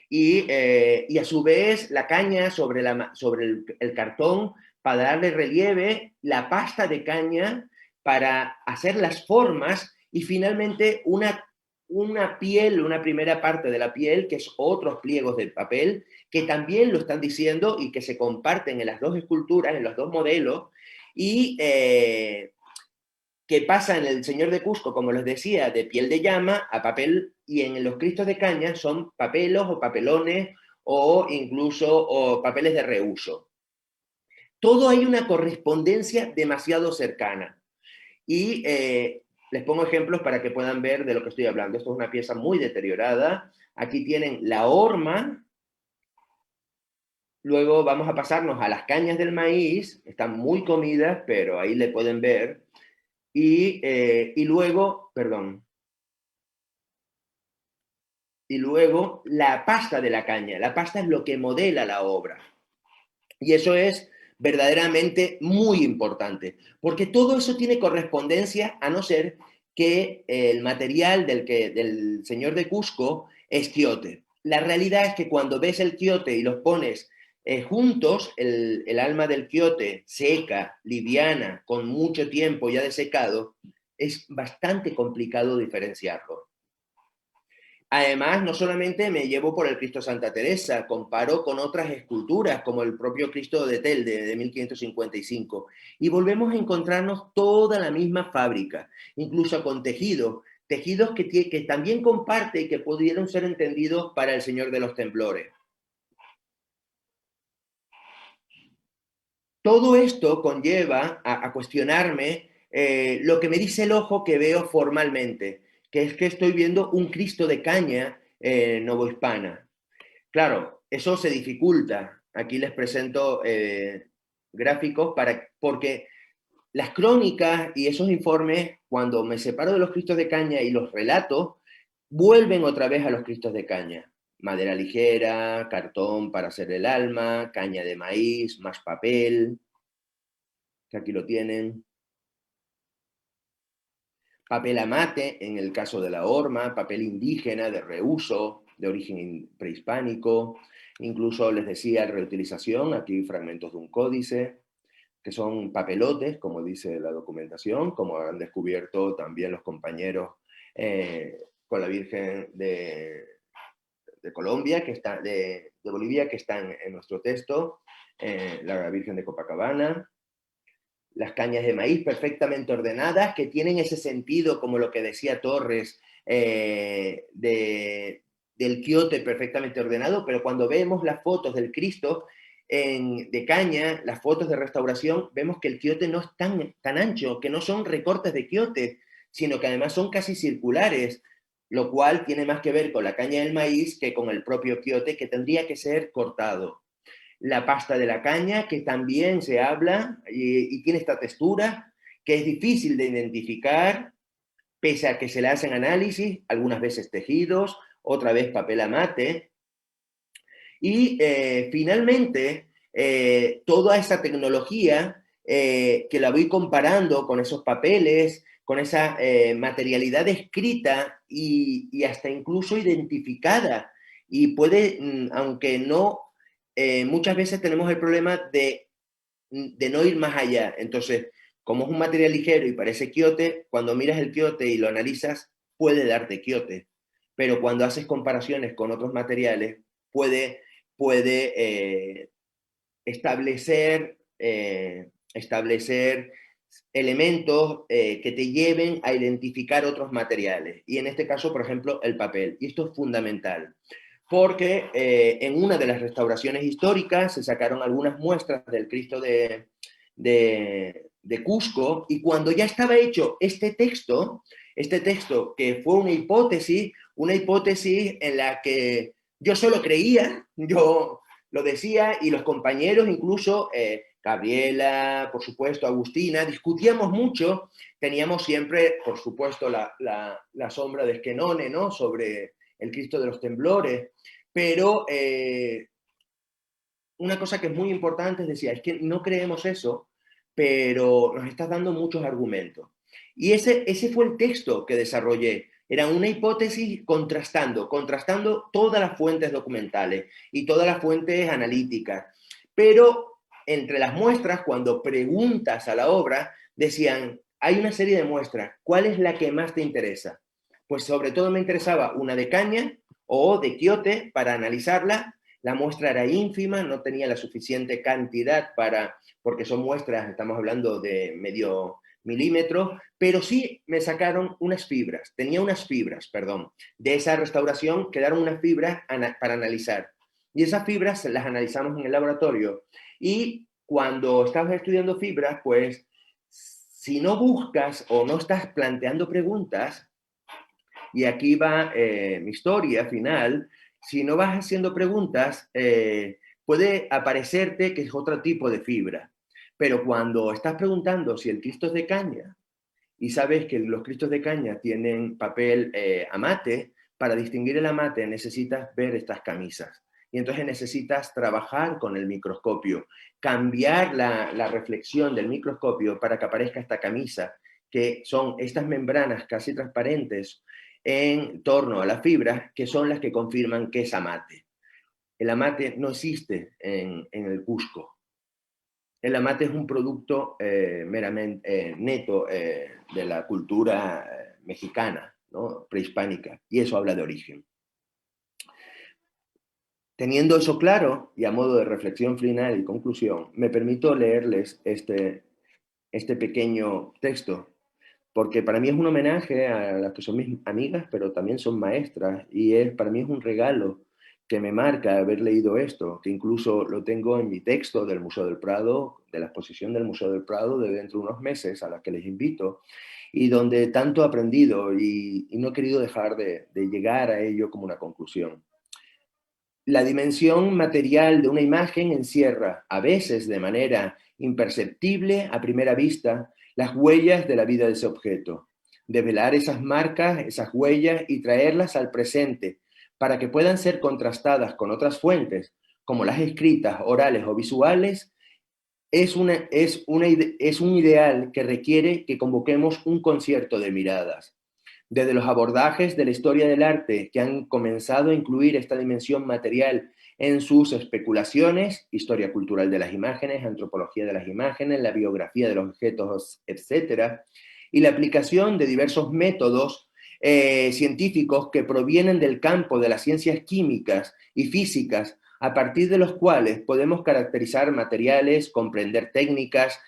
y a su vez la caña sobre el cartón para darle relieve, la pasta de caña para hacer las formas y finalmente una piel, una primera parte de la piel, que es otros pliegos de papel, que también lo están diciendo y que se comparten en las dos esculturas, en los dos modelos, y que pasa en el Señor de Cusco, como les decía, de piel de llama a papel, y en los Cristos de caña son papelos o papelones o incluso papeles de reuso. Todo hay una correspondencia demasiado cercana. Y les pongo ejemplos para que puedan ver de lo que estoy hablando. Esto es una pieza muy deteriorada. Aquí tienen la horma. Luego vamos a pasarnos a las cañas del maíz. Están muy comidas, pero ahí le pueden ver. Y luego, perdón. Y luego la pasta de la caña. La pasta es lo que modela la obra. Y eso es verdaderamente muy importante, porque todo eso tiene correspondencia, a no ser que el material del Señor de Cusco es quiote. La realidad es que cuando ves el quiote y los pones juntos, el alma del quiote seca, liviana, con mucho tiempo ya desecado, es bastante complicado diferenciarlo. Además, no solamente me llevo por el Cristo Santa Teresa, comparo con otras esculturas, como el propio Cristo de Telde de 1555, y volvemos a encontrarnos toda la misma fábrica, incluso con tejidos que también comparte y que pudieron ser entendidos para el Señor de los Temblores. Todo esto conlleva a cuestionarme lo que me dice el ojo que veo formalmente, que es que estoy viendo un Cristo de caña novohispana. Claro, eso se dificulta. Aquí les presento gráficos porque las crónicas y esos informes, cuando me separo de los Cristos de caña y los relato, vuelven otra vez a los Cristos de caña. Madera ligera, cartón para hacer el alma, caña de maíz, más papel, que aquí lo tienen. Papel amate, en el caso de la horma, papel indígena de reuso, de origen prehispánico, incluso les decía reutilización, aquí fragmentos de un códice, que son papelotes, como dice la documentación, como han descubierto también los compañeros con la Virgen de Colombia, de Bolivia, que están en nuestro texto, la Virgen de Copacabana, las cañas de maíz perfectamente ordenadas, que tienen ese sentido, como lo que decía Torres, del quiote perfectamente ordenado, pero cuando vemos las fotos del Cristo de caña, las fotos de restauración, vemos que el quiote no es tan ancho, que no son recortes de quiote, sino que además son casi circulares, lo cual tiene más que ver con la caña del maíz que con el propio quiote, que tendría que ser cortado. La pasta de la caña, que también se habla y tiene esta textura, que es difícil de identificar, pese a que se le hacen análisis, algunas veces tejidos, otra vez papel amate. Y finalmente, toda esa tecnología que la voy comparando con esos papeles, con esa materialidad escrita y hasta incluso identificada. Y puede, aunque no, muchas veces tenemos el problema de no ir más allá. Entonces, como es un material ligero y parece quiote, cuando miras el quiote y lo analizas, puede darte quiote. Pero cuando haces comparaciones con otros materiales, puede establecer elementos que te lleven a identificar otros materiales. Y en este caso, por ejemplo, el papel. Y esto es fundamental, porque en una de las restauraciones históricas se sacaron algunas muestras del Cristo de Cusco, y cuando ya estaba hecho este texto que fue una hipótesis en la que yo solo creía, yo lo decía, y los compañeros, incluso Gabriela, por supuesto, Agustina, discutíamos mucho, teníamos siempre, por supuesto, la sombra de Esquenone, ¿no?, sobre el Cristo de los Temblores, pero una cosa que es muy importante es decir, es que no creemos eso, pero nos estás dando muchos argumentos. Y ese fue el texto que desarrollé. Era una hipótesis contrastando todas las fuentes documentales y todas las fuentes analíticas. Pero entre las muestras, cuando preguntas a la obra, decían, hay una serie de muestras, ¿cuál es la que más te interesa? Pues sobre todo me interesaba una de caña o de quiote para analizarla. La muestra era ínfima, no tenía la suficiente cantidad porque son muestras, estamos hablando de medio milímetro, pero sí me sacaron unas fibras, de esa restauración quedaron unas fibras para analizar. Y esas fibras las analizamos en el laboratorio. Y cuando estás estudiando fibras, pues si no buscas o no estás planteando preguntas, y aquí va mi historia final, si no vas haciendo preguntas, puede aparecerte que es otro tipo de fibra. Pero cuando estás preguntando si el Cristo es de caña, y sabes que los cristos de caña tienen papel amate, para distinguir el amate necesitas ver estas camisas. Y entonces necesitas trabajar con el microscopio, cambiar la reflexión del microscopio para que aparezca esta camisa, que son estas membranas casi transparentes en torno a las fibras, que son las que confirman que es amate. El amate no existe en el Cusco. El amate es un producto meramente neto de la cultura mexicana, ¿no? Prehispánica, y eso habla de origen. Teniendo eso claro, y a modo de reflexión final y conclusión, me permito leerles este pequeño texto, porque para mí es un homenaje a las que son mis amigas, pero también son maestras, y para mí es un regalo que me marca haber leído esto, que incluso lo tengo en mi texto del Museo del Prado, de la exposición del Museo del Prado de dentro de unos meses, a la que les invito, y donde tanto he aprendido y no he querido dejar de llegar a ello como una conclusión. La dimensión material de una imagen encierra, a veces de manera imperceptible a primera vista, las huellas de la vida de ese objeto. Develar esas marcas, esas huellas y traerlas al presente para que puedan ser contrastadas con otras fuentes, como las escritas, orales o visuales, es un ideal que requiere que convoquemos un concierto de miradas. Desde los abordajes de la historia del arte que han comenzado a incluir esta dimensión material en sus especulaciones, historia cultural de las imágenes, antropología de las imágenes, la biografía de los objetos, etc., y la aplicación de diversos métodos científicos que provienen del campo de las ciencias químicas y físicas, a partir de los cuales podemos caracterizar materiales, comprender técnicas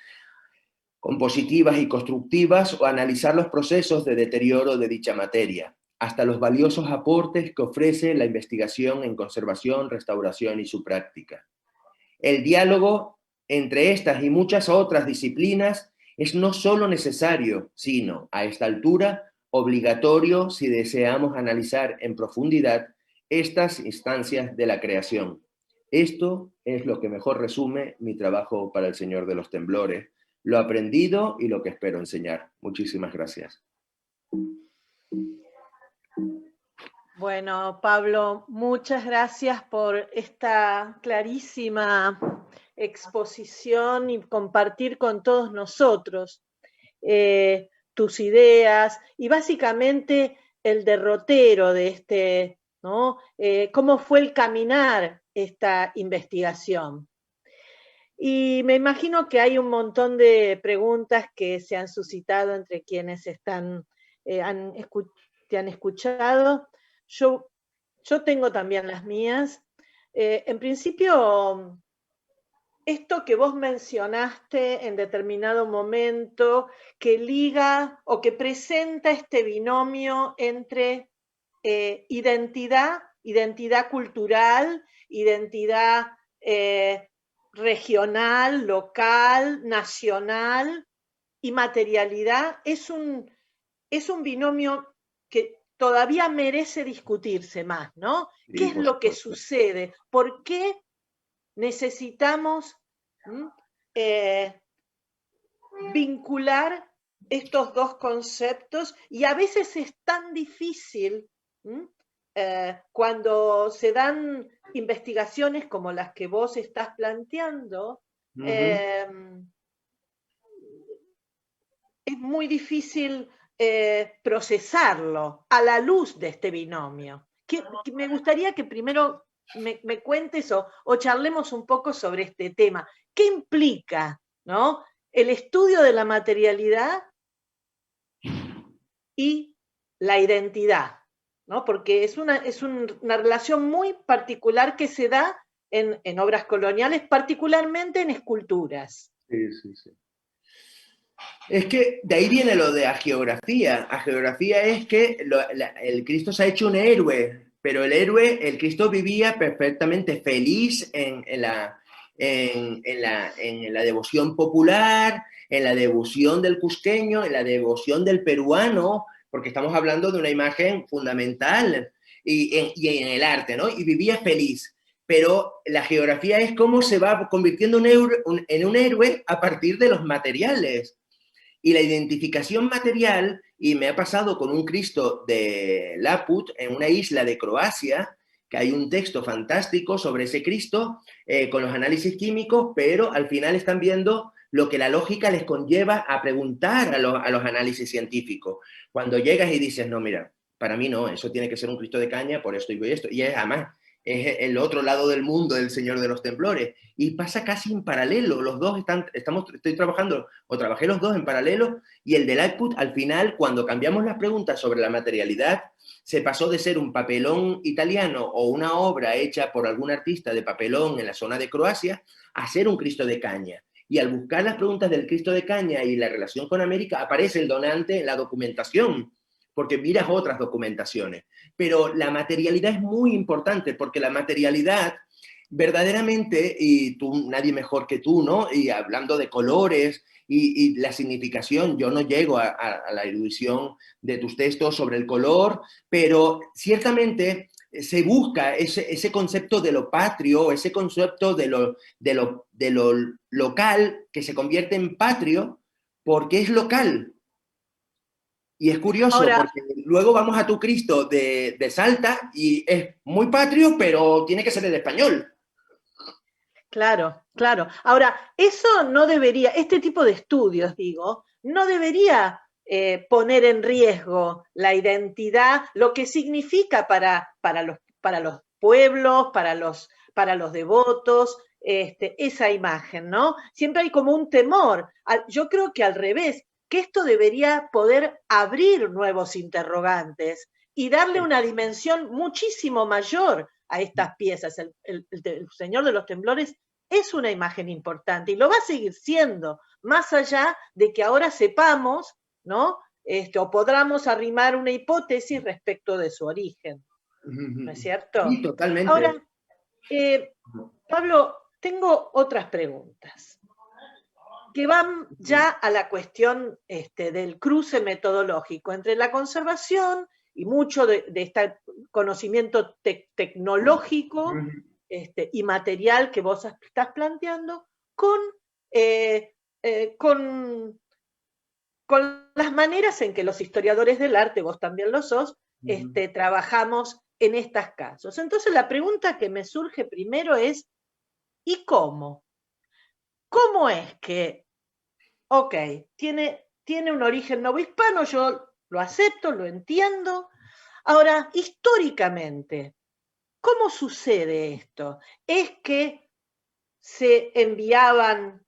compositivas y constructivas o analizar los procesos de deterioro de dicha materia, hasta los valiosos aportes que ofrece la investigación en conservación, restauración y su práctica. El diálogo entre estas y muchas otras disciplinas es no solo necesario, sino, a esta altura, obligatorio si deseamos analizar en profundidad estas instancias de la creación. Esto es lo que mejor resume mi trabajo para el Señor de los Temblores, lo aprendido y lo que espero enseñar. Muchísimas gracias. Bueno, Pablo, muchas gracias por esta clarísima exposición y compartir con todos nosotros tus ideas y básicamente el derrotero de este, ¿no? Cómo fue el caminar esta investigación. Y me imagino que hay un montón de preguntas que se han suscitado entre quienes te han escuchado. Yo tengo también las mías. En principio, esto que vos mencionaste en determinado momento, que liga o que presenta este binomio entre identidad cultural, identidad regional, local, nacional y materialidad, es un binomio que todavía merece discutirse más, ¿no? Sí, ¿qué es lo que sucede? ¿Por qué necesitamos vincular estos dos conceptos? Y a veces es tan difícil cuando se dan investigaciones como las que vos estás planteando, es muy difícil procesarlo a la luz de este binomio. Me gustaría que primero me cuentes o charlemos un poco sobre este tema. ¿Qué implica, ¿no?, el estudio de la materialidad y la identidad? ¿No? Porque es una relación muy particular que se da en obras coloniales, particularmente en esculturas. Sí, sí, sí. Es que de ahí viene lo de agiografía. Agiografía es que el Cristo se ha hecho un héroe, pero el Cristo vivía perfectamente feliz en la devoción popular, en la devoción del cusqueño, en la devoción del peruano, porque estamos hablando de una imagen fundamental y en el arte, ¿no? Y vivía feliz. Pero la geografía es cómo se va convirtiendo en un héroe a partir de los materiales. Y la identificación material, y me ha pasado con un Cristo de Laput, en una isla de Croacia, que hay un texto fantástico sobre ese Cristo, con los análisis químicos, pero al final están viendo lo que la lógica les conlleva a preguntar a los análisis científicos. Cuando llegas y dices, no, mira, para mí no, eso tiene que ser un Cristo de caña por esto y esto. Y es además, es el otro lado del mundo del Señor de los Temblores. Y pasa casi en paralelo. Los dos estoy trabajando, o trabajé los dos en paralelo, y el del output, al final, cuando cambiamos las preguntas sobre la materialidad, se pasó de ser un papelón italiano o una obra hecha por algún artista de papelón en la zona de Croacia a ser un Cristo de caña. Y al buscar las preguntas del Cristo de caña y la relación con América, aparece el donante en la documentación, porque miras otras documentaciones. Pero la materialidad es muy importante, porque la materialidad verdaderamente, y tú, nadie mejor que tú, ¿no? Y hablando de colores y la significación, yo no llego a la erudición de tus textos sobre el color, pero ciertamente se busca ese concepto de lo patrio, ese concepto de lo local que se convierte en patrio porque es local. Y es curioso, Ahora, porque luego vamos a tu Cristo de Salta y es muy patrio, pero tiene que ser el español. claro, claro. Ahora, eso no debería, este tipo de estudios, digo, no debería poner en riesgo la identidad, lo que significa para los pueblos, para los devotos, esa imagen, ¿no? Siempre hay como un temor. Yo creo que al revés, que esto debería poder abrir nuevos interrogantes y darle una dimensión muchísimo mayor a estas piezas. El Señor de los Temblores es una imagen importante y lo va a seguir siendo, más allá de que ahora sepamos, ¿no? O podamos arrimar una hipótesis respecto de su origen, ¿no es cierto? Sí, totalmente. Ahora, Pablo, tengo otras preguntas que van ya a la cuestión del cruce metodológico entre la conservación y mucho de este conocimiento tecnológico y material que vos estás planteando con las maneras en que los historiadores del arte, vos también lo sos, trabajamos en estos casos. Entonces la pregunta que me surge primero es, ¿y cómo? ¿Cómo es que, ok, tiene un origen novohispano, yo lo acepto, lo entiendo? Ahora, históricamente, ¿cómo sucede esto? ¿Es que se enviaban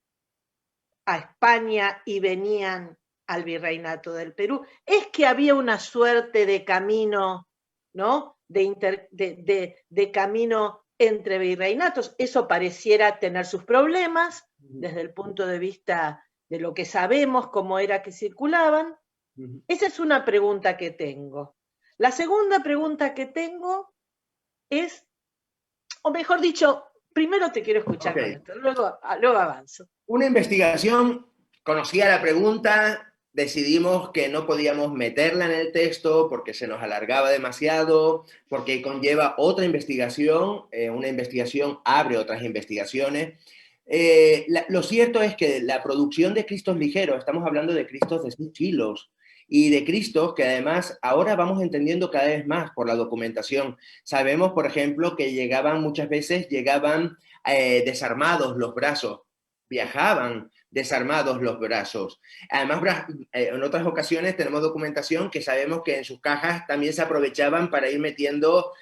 a España y venían al virreinato del Perú? ¿Es que había una suerte de camino, ¿no? De camino entre virreinatos? Eso pareciera tener sus problemas desde el punto de vista de lo que sabemos, cómo era que circulaban. Esa es una pregunta que tengo. La segunda pregunta que tengo es, o mejor dicho, primero te quiero escuchar con esto, luego avanzo. Una investigación, conocía la pregunta, decidimos que no podíamos meterla en el texto porque se nos alargaba demasiado, porque conlleva otra investigación, una investigación abre otras investigaciones. Lo cierto es que la producción de Cristos ligeros, estamos hablando de Cristos de 6 kilos, y de Cristos que además ahora vamos entendiendo cada vez más por la documentación. Sabemos, por ejemplo, que muchas veces llegaban desarmados los brazos viajaban desarmados los brazos. Además, en otras ocasiones tenemos documentación que sabemos que en sus cajas también se aprovechaban para ir metiendo,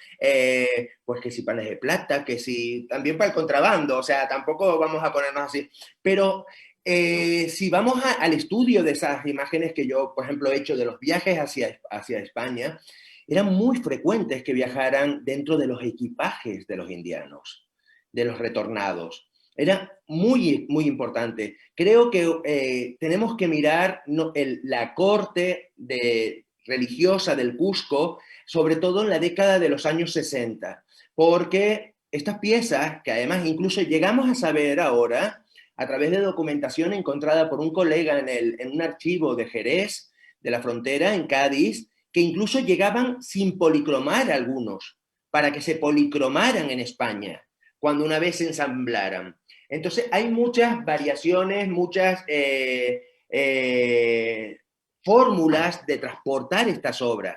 pues que si panes de plata, que si también para el contrabando, o sea, tampoco vamos a ponernos así. Pero si vamos al estudio de esas imágenes que yo, por ejemplo, he hecho de los viajes hacia España, eran muy frecuentes que viajaran dentro de los equipajes de los indianos, de los retornados. Era muy, muy importante. Creo que tenemos que mirar la corte religiosa del Cusco, sobre todo en la década de los años 60, porque estas piezas, que además incluso llegamos a saber ahora, a través de documentación encontrada por un colega en un archivo de Jerez, de la frontera, en Cádiz, que incluso llegaban sin policromar algunos, para que se policromaran en España, cuando una vez se ensamblaran. Entonces hay muchas variaciones, muchas fórmulas de transportar estas obras.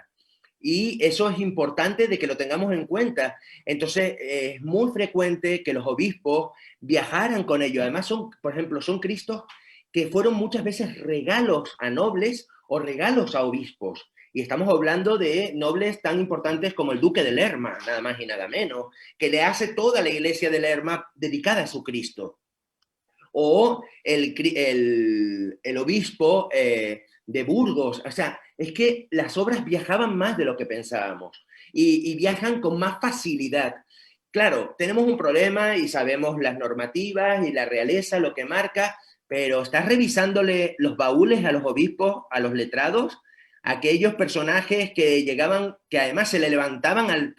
Y eso es importante de que lo tengamos en cuenta. Entonces, es muy frecuente que los obispos viajaran con ellos. Además, por ejemplo, son Cristos que fueron muchas veces regalos a nobles o regalos a obispos. Y estamos hablando de nobles tan importantes como el duque de Lerma, nada más y nada menos, que le hace toda la iglesia de Lerma dedicada a su Cristo. O el obispo de Burgos. O sea, es que las obras viajaban más de lo que pensábamos y viajan con más facilidad. Claro, tenemos un problema y sabemos las normativas y la realeza, lo que marca, pero estás revisándole los baúles a los obispos, a los letrados, a aquellos personajes que llegaban, que además se le levantaban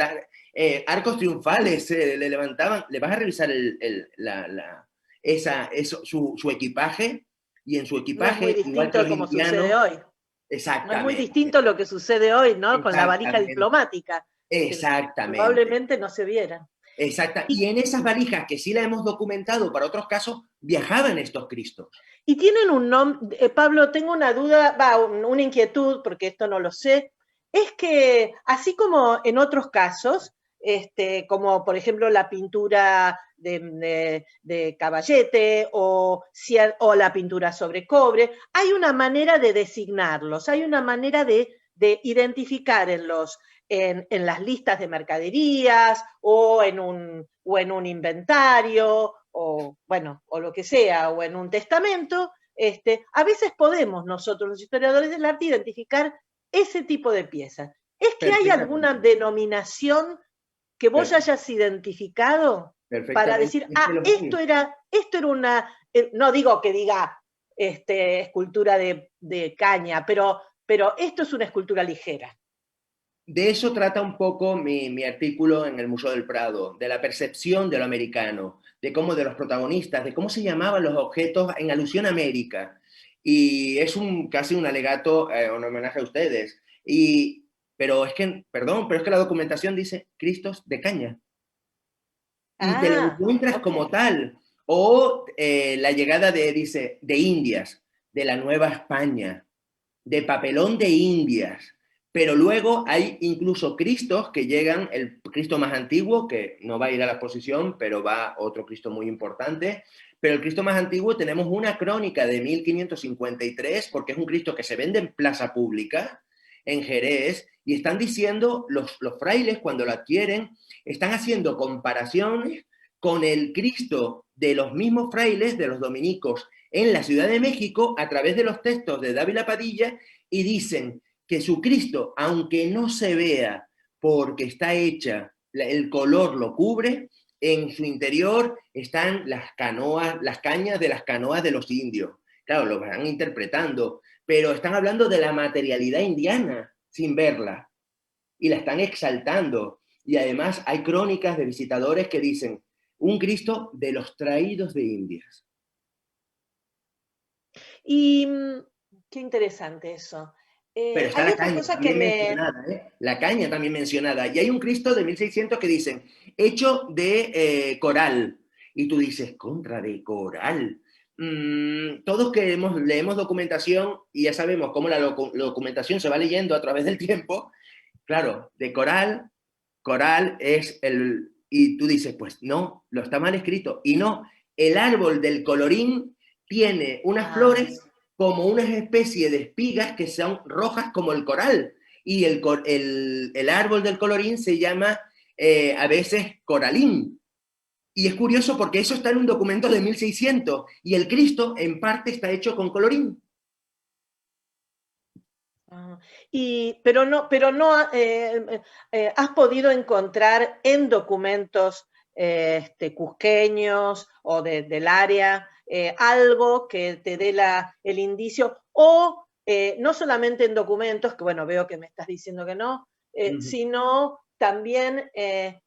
arcos triunfales, se le levantaban, le vas a revisar su equipaje, y en su equipaje, no es muy distinto como sucede hoy. Exactamente. No es muy distinto lo que sucede hoy, ¿no? Con la valija diplomática. Exactamente. Probablemente no se vieran. Exacto. Y en esas valijas, que sí la hemos documentado para otros casos, viajaban estos Cristos. Y tienen un nombre, Pablo, tengo una duda, una inquietud, porque esto no lo sé, es que así como en otros casos, como por ejemplo la pintura de Caballete o la pintura sobre cobre, hay una manera de designarlos, hay una manera de identificar en las listas de mercaderías o en un inventario o lo que sea, o en un testamento. A veces podemos nosotros, los historiadores del arte, identificar ese tipo de piezas. ¿Es que hay alguna denominación que vos hayas identificado para decir, esto era una, no digo que diga escultura de caña, pero esto es una escultura ligera? De eso trata un poco mi artículo en el Museo del Prado, de la percepción de lo americano, de los protagonistas, de cómo se llamaban los objetos en alusión a América. Y es casi un alegato, un homenaje a ustedes. Pero es que la documentación dice Cristos de caña. Y te lo encuentras como tal. O la llegada de Indias, de la Nueva España, de papelón de Indias. Pero luego hay incluso Cristos que llegan, el Cristo más antiguo, que no va a ir a la exposición, pero va otro Cristo muy importante. Pero el Cristo más antiguo, tenemos una crónica de 1553, porque es un Cristo que se vende en plaza pública, en Jerez, y están diciendo, los frailes cuando lo adquieren, están haciendo comparaciones con el Cristo de los mismos frailes, de los dominicos, en la Ciudad de México, a través de los textos de Dávila Padilla, y dicen que su Cristo, aunque no se vea porque está hecha, el color lo cubre, en su interior están las cañas de las canoas de los indios. Claro, lo van interpretando, pero están hablando de la materialidad indiana sin verla, y la están exaltando. Y además hay crónicas de visitadores que dicen, un Cristo de los traídos de Indias. Y qué interesante eso. Pero está la caña también mencionada, la caña también mencionada. Y hay un Cristo de 1600 que dicen, hecho de coral. Y tú dices, contra de coral. Todos que leemos documentación y ya sabemos cómo la documentación se va leyendo a través del tiempo. Claro, de coral es y tú dices, pues no, lo está mal escrito. Y no, el árbol del colorín tiene unas flores como una especie de espigas que son rojas como el coral, y el árbol del colorín se llama a veces coralín. Y es curioso porque eso está en un documento de 1600, y el Cristo en parte está hecho con colorín. Pero no has podido encontrar en documentos cusqueños o del área algo que te dé el indicio, o no solamente en documentos, que bueno, veo que me estás diciendo que no, sino también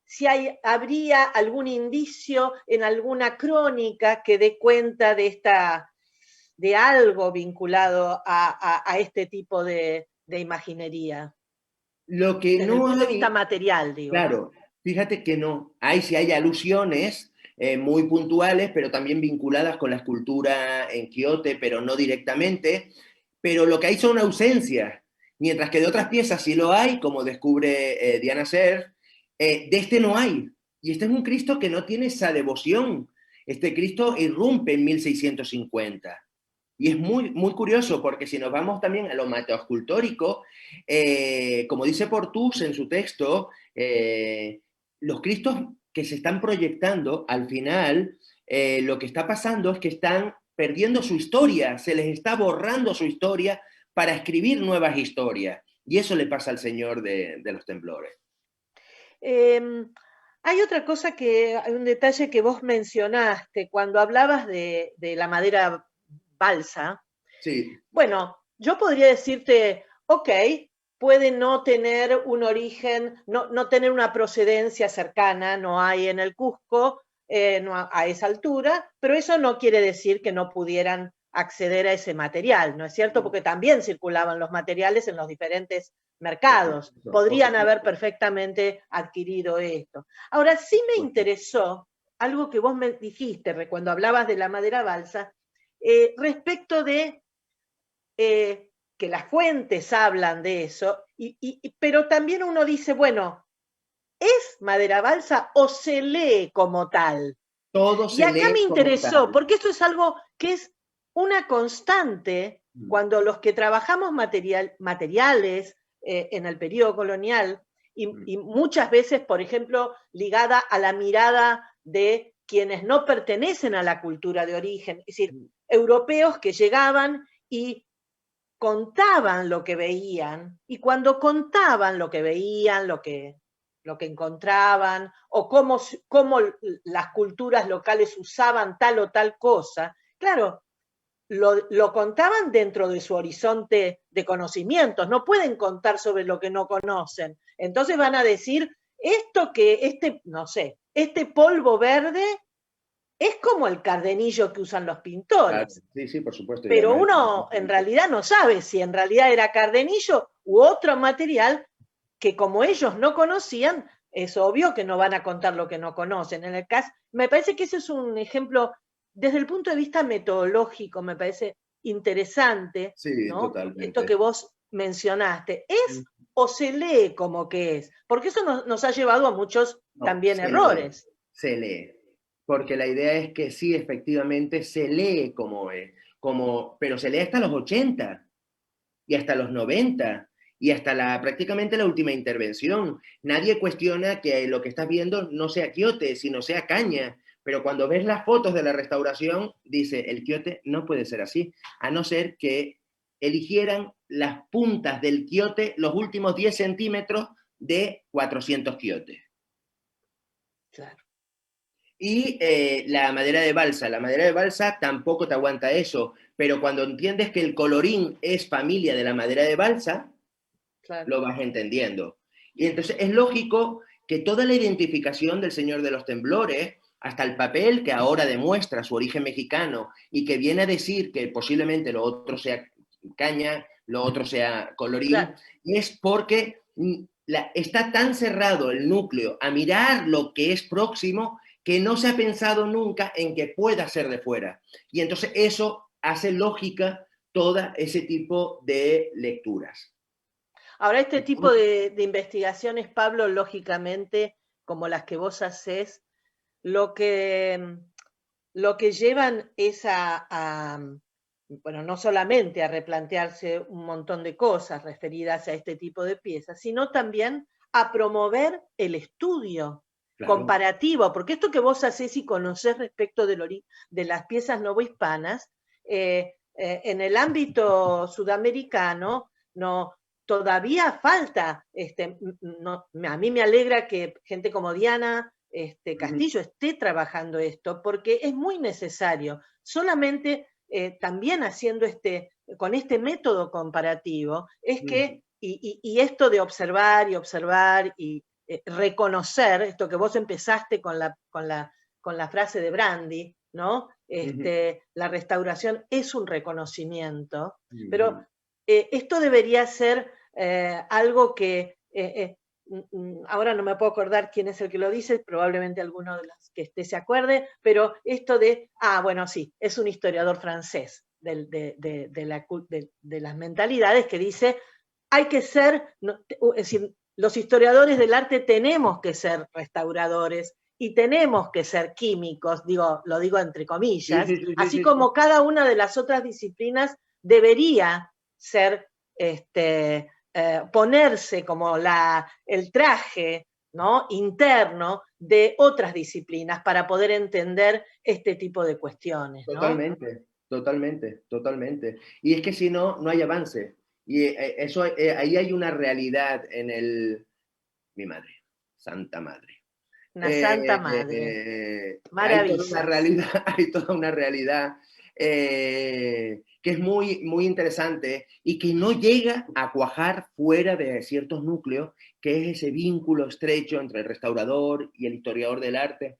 si habría algún indicio en alguna crónica que dé cuenta de algo vinculado a este tipo de imaginería. Lo que Desde el no punto de hay, vista material, digo. claro, fíjate que no. Sí hay alusiones muy puntuales, pero también vinculadas con la escultura en Quiote, pero no directamente. Pero lo que hay son ausencias, mientras que de otras piezas sí lo hay, como descubre Diana Ser, de este no hay. Y este es un Cristo que no tiene esa devoción. Este Cristo irrumpe en 1650. Y es muy, muy curioso, porque si nos vamos también a lo mateoscultórico, como dice Portús en su texto, los Cristos que se están proyectando, al final, lo que está pasando es que están perdiendo su historia, se les está borrando su historia para escribir nuevas historias. Y eso le pasa al Señor de los Temblores. Hay otra cosa hay un detalle que vos mencionaste cuando hablabas de la madera balsa. Sí. Bueno, yo podría decirte, ok, puede no tener un origen, no tener una procedencia cercana, no hay en el Cusco, no a esa altura, pero eso no quiere decir que no pudieran acceder a ese material, ¿no es cierto? Porque también circulaban los materiales en los diferentes mercados. Podrían haber perfectamente adquirido esto. Ahora, sí me interesó algo que vos me dijiste cuando hablabas de la madera balsa, respecto de que las fuentes hablan de eso, pero también uno dice, bueno, ¿es madera balsa o se lee como tal? Todo Y se acá me lee como interesó, tal. porque esto es algo que es una constante cuando los que trabajamos materiales en el periodo colonial, y muchas veces, por ejemplo, ligada a la mirada de quienes no pertenecen a la cultura de origen, es decir, europeos que llegaban y contaban lo que veían, y cuando contaban lo que veían, lo que encontraban, o cómo las culturas locales usaban tal o tal cosa, claro, lo contaban dentro de su horizonte de conocimientos, no pueden contar sobre lo que no conocen. Entonces van a decir, no sé, este polvo verde es como el cardenillo que usan los pintores. Claro. Sí, por supuesto. Pero uno en realidad no sabe si en realidad era cardenillo u otro material que, como ellos no conocían, es obvio que no van a contar lo que no conocen. En el caso, me parece que ese es un ejemplo, desde el punto de vista metodológico, me parece interesante, Sí, ¿no? totalmente. Esto que vos mencionaste, ¿es o se lee como que es? Porque eso nos ha llevado a muchos también errores. Se lee. Porque la idea es que sí, efectivamente, se lee como es. Pero se lee hasta los 80 y hasta los 90 y hasta prácticamente la última intervención. Nadie cuestiona que lo que estás viendo no sea quiote, sino sea caña. Pero cuando ves las fotos de la restauración, dice, el quiote no puede ser así, a no ser que eligieran las puntas del quiote los últimos 10 centímetros de 400 quiotes. Claro. Y la madera de balsa tampoco te aguanta eso, pero cuando entiendes que el colorín es familia de la madera de balsa, claro, lo vas entendiendo. Y entonces es lógico que toda la identificación del Señor de los Temblores, hasta el papel que ahora demuestra su origen mexicano y que viene a decir que posiblemente lo otro sea caña, lo otro sea colorín, claro, es porque está tan cerrado el núcleo a mirar lo que es próximo que no se ha pensado nunca en que pueda ser de fuera. Y entonces eso hace lógica todo ese tipo de lecturas. Ahora, este tipo de investigaciones, Pablo, lógicamente, como las que vos hacés, lo que lo que llevan es bueno, no solamente a replantearse un montón de cosas referidas a este tipo de piezas, sino también a promover el estudio comparativo, porque esto que vos hacés y conocés respecto de las piezas novohispanas, en el ámbito sudamericano, todavía falta, a mí me alegra que gente como Diana Castillo esté trabajando esto, porque es muy necesario. Solamente también haciendo con este método comparativo, es que, y esto de observar y reconocer, esto que vos empezaste con la frase de Brandy, ¿no? La restauración es un reconocimiento, pero esto debería ser algo que ahora no me puedo acordar quién es el que lo dice, probablemente alguno de los que se acuerde, pero esto bueno, sí, es un historiador francés de las mentalidades que dice, hay que ser, es decir, los historiadores del arte tenemos que ser restauradores y tenemos que ser químicos, lo digo entre comillas, así como cada una de las otras disciplinas debería ser ponerse como el traje, ¿no?, interno de otras disciplinas para poder entender este tipo de cuestiones, ¿no? Totalmente. Y es que si no, no hay avance. Y ahí hay una realidad mi madre, Santa Madre. Una Santa Madre. Maravillosa. Hay toda una realidad que es muy, muy interesante y que no llega a cuajar fuera de ciertos núcleos, que es ese vínculo estrecho entre el restaurador y el historiador del arte.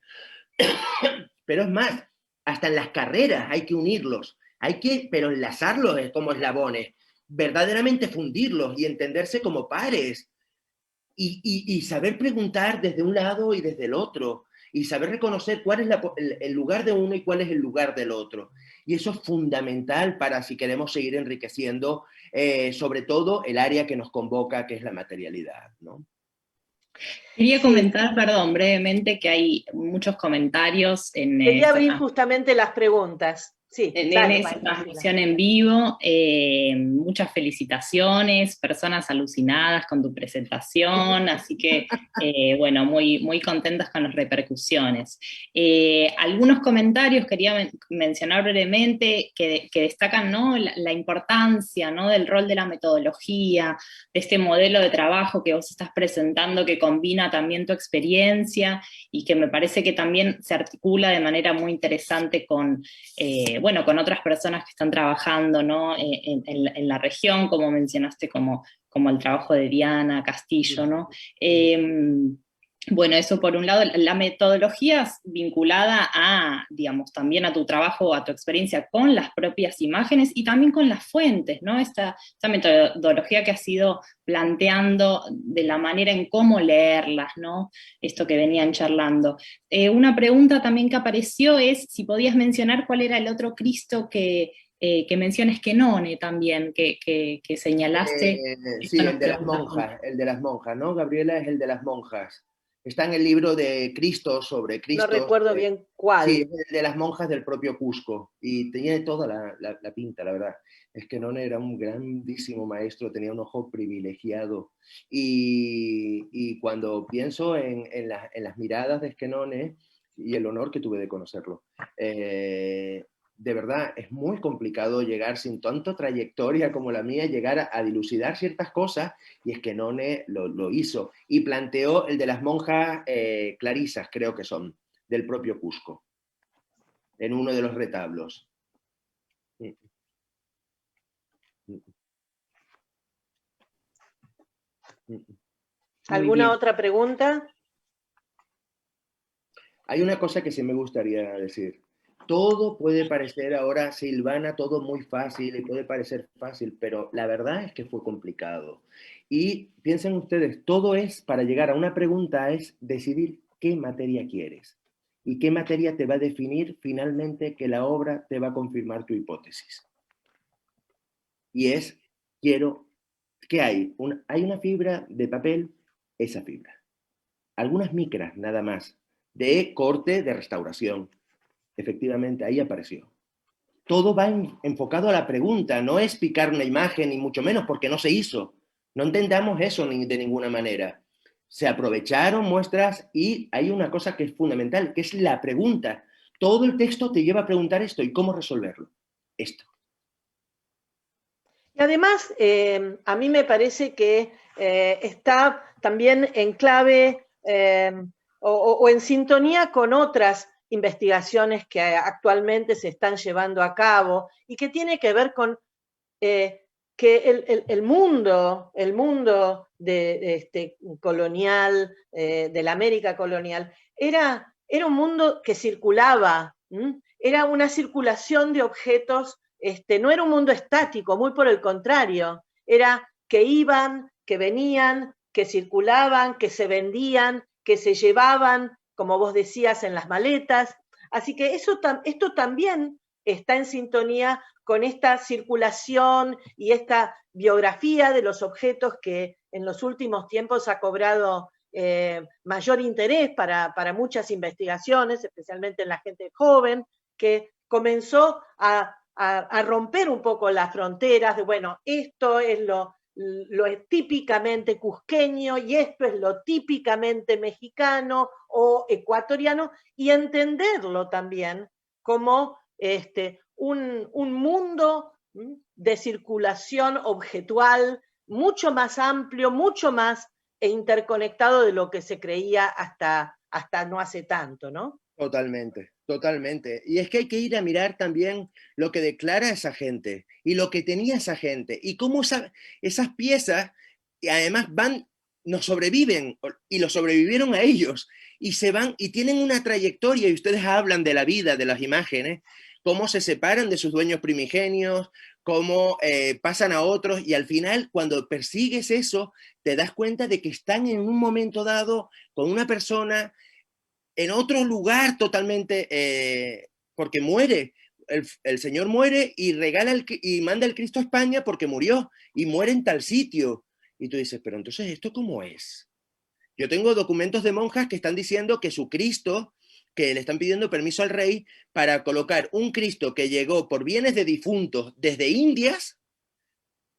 Pero es más, hasta en las carreras hay que unirlos, pero enlazarlos como eslabones, verdaderamente fundirlos y entenderse como pares. Y saber preguntar desde un lado y desde el otro, y saber reconocer cuál es el lugar de uno y cuál es el lugar del otro. Y eso es fundamental para si queremos seguir enriqueciendo, sobre todo el área que nos convoca, que es la materialidad, ¿no? Quería comentar, perdón, brevemente, que hay muchos comentarios en Quería abrir justamente las preguntas. Sí, en esa transmisión en vivo. Muchas felicitaciones, personas alucinadas con tu presentación, así que, bueno, muy, muy contentas con las repercusiones. Algunos comentarios quería mencionar brevemente que destacan, ¿no?, la importancia, ¿no?, del rol de la metodología, de este modelo de trabajo que vos estás presentando, que combina también tu experiencia y que me parece que también se articula de manera muy interesante con otras personas que están trabajando, ¿no?, en la región, como mencionaste, como el trabajo de Diana Castillo, ¿no? Bueno, eso por un lado, la metodología es vinculada digamos, también a tu trabajo, a tu experiencia con las propias imágenes y también con las fuentes, ¿no? Esta metodología que has ido planteando de la manera en cómo leerlas, ¿no? Esto que venían charlando. Una pregunta también que apareció es si podías mencionar cuál era el otro Cristo que menciones, Quenone también, que señalaste. Sí, el de las monjas, ¿no? Gabriela, es el de las monjas. Está en el libro de Cristo, sobre Cristo. No recuerdo bien cuál. Sí, el de las monjas del propio Cusco. Y tenía toda la pinta, la verdad. Es que Quenone era un grandísimo maestro, tenía un ojo privilegiado. Y cuando pienso en las miradas de Quenone, y el honor que tuve de conocerlo, de verdad, es muy complicado llegar sin tanta trayectoria como la mía, llegar a dilucidar ciertas cosas, y es que Quenone lo hizo. Y planteó el de las monjas clarisas, creo que son, del propio Cusco, en uno de los retablos. ¿Alguna otra pregunta? Hay una cosa que sí me gustaría decir. Todo puede parecer ahora, Silvana, todo muy fácil y puede parecer fácil, pero la verdad es que fue complicado. Y piensen ustedes, todo es, para llegar a una pregunta, es decidir qué materia quieres y qué materia te va a definir finalmente que la obra te va a confirmar tu hipótesis. Y es, ¿qué hay? Hay una fibra de papel, esa fibra. Algunas micras, nada más, de corte de restauración. efectivamente ahí apareció. Todo va enfocado a la pregunta, no es picar una imagen, ni mucho menos, porque no se hizo. No entendamos eso de ninguna manera. Se aprovecharon muestras y hay una cosa que es fundamental, que es la pregunta. Todo el texto te lleva a preguntar esto, ¿y cómo resolverlo? Esto. Y además, a mí me parece que está también en clave o en sintonía con otras investigaciones que actualmente se están llevando a cabo y que tiene que ver con que el mundo colonial, de la América colonial, era un mundo que circulaba, era una circulación de objetos, no era un mundo estático, muy por el contrario, era que iban, que venían, que circulaban, que se vendían, que se llevaban, como vos decías, en las maletas. Así que esto también está en sintonía con esta circulación y esta biografía de los objetos que en los últimos tiempos ha cobrado mayor interés para muchas investigaciones, especialmente en la gente joven, que comenzó a romper un poco las fronteras de, bueno, esto es lo típicamente cusqueño y esto es lo típicamente mexicano o ecuatoriano, y entenderlo también como un mundo de circulación objetual mucho más amplio, mucho más interconectado de lo que se creía hasta no hace tanto, ¿no? Totalmente, totalmente. Y es que hay que ir a mirar también lo que declara esa gente y lo que tenía esa gente y cómo esas piezas, y además nos sobreviven y lo sobrevivieron a ellos y se van y tienen una trayectoria, y ustedes hablan de la vida, de las imágenes, cómo se separan de sus dueños primigenios, cómo pasan a otros, y al final cuando persigues eso te das cuenta de que están en un momento dado con una persona en otro lugar totalmente, porque muere. El Señor muere y y manda el Cristo a España porque murió y muere en tal sitio. Y tú dices, pero entonces, ¿esto cómo es? Yo tengo documentos de monjas que están diciendo que su Cristo, que le están pidiendo permiso al rey para colocar un Cristo que llegó por bienes de difuntos desde Indias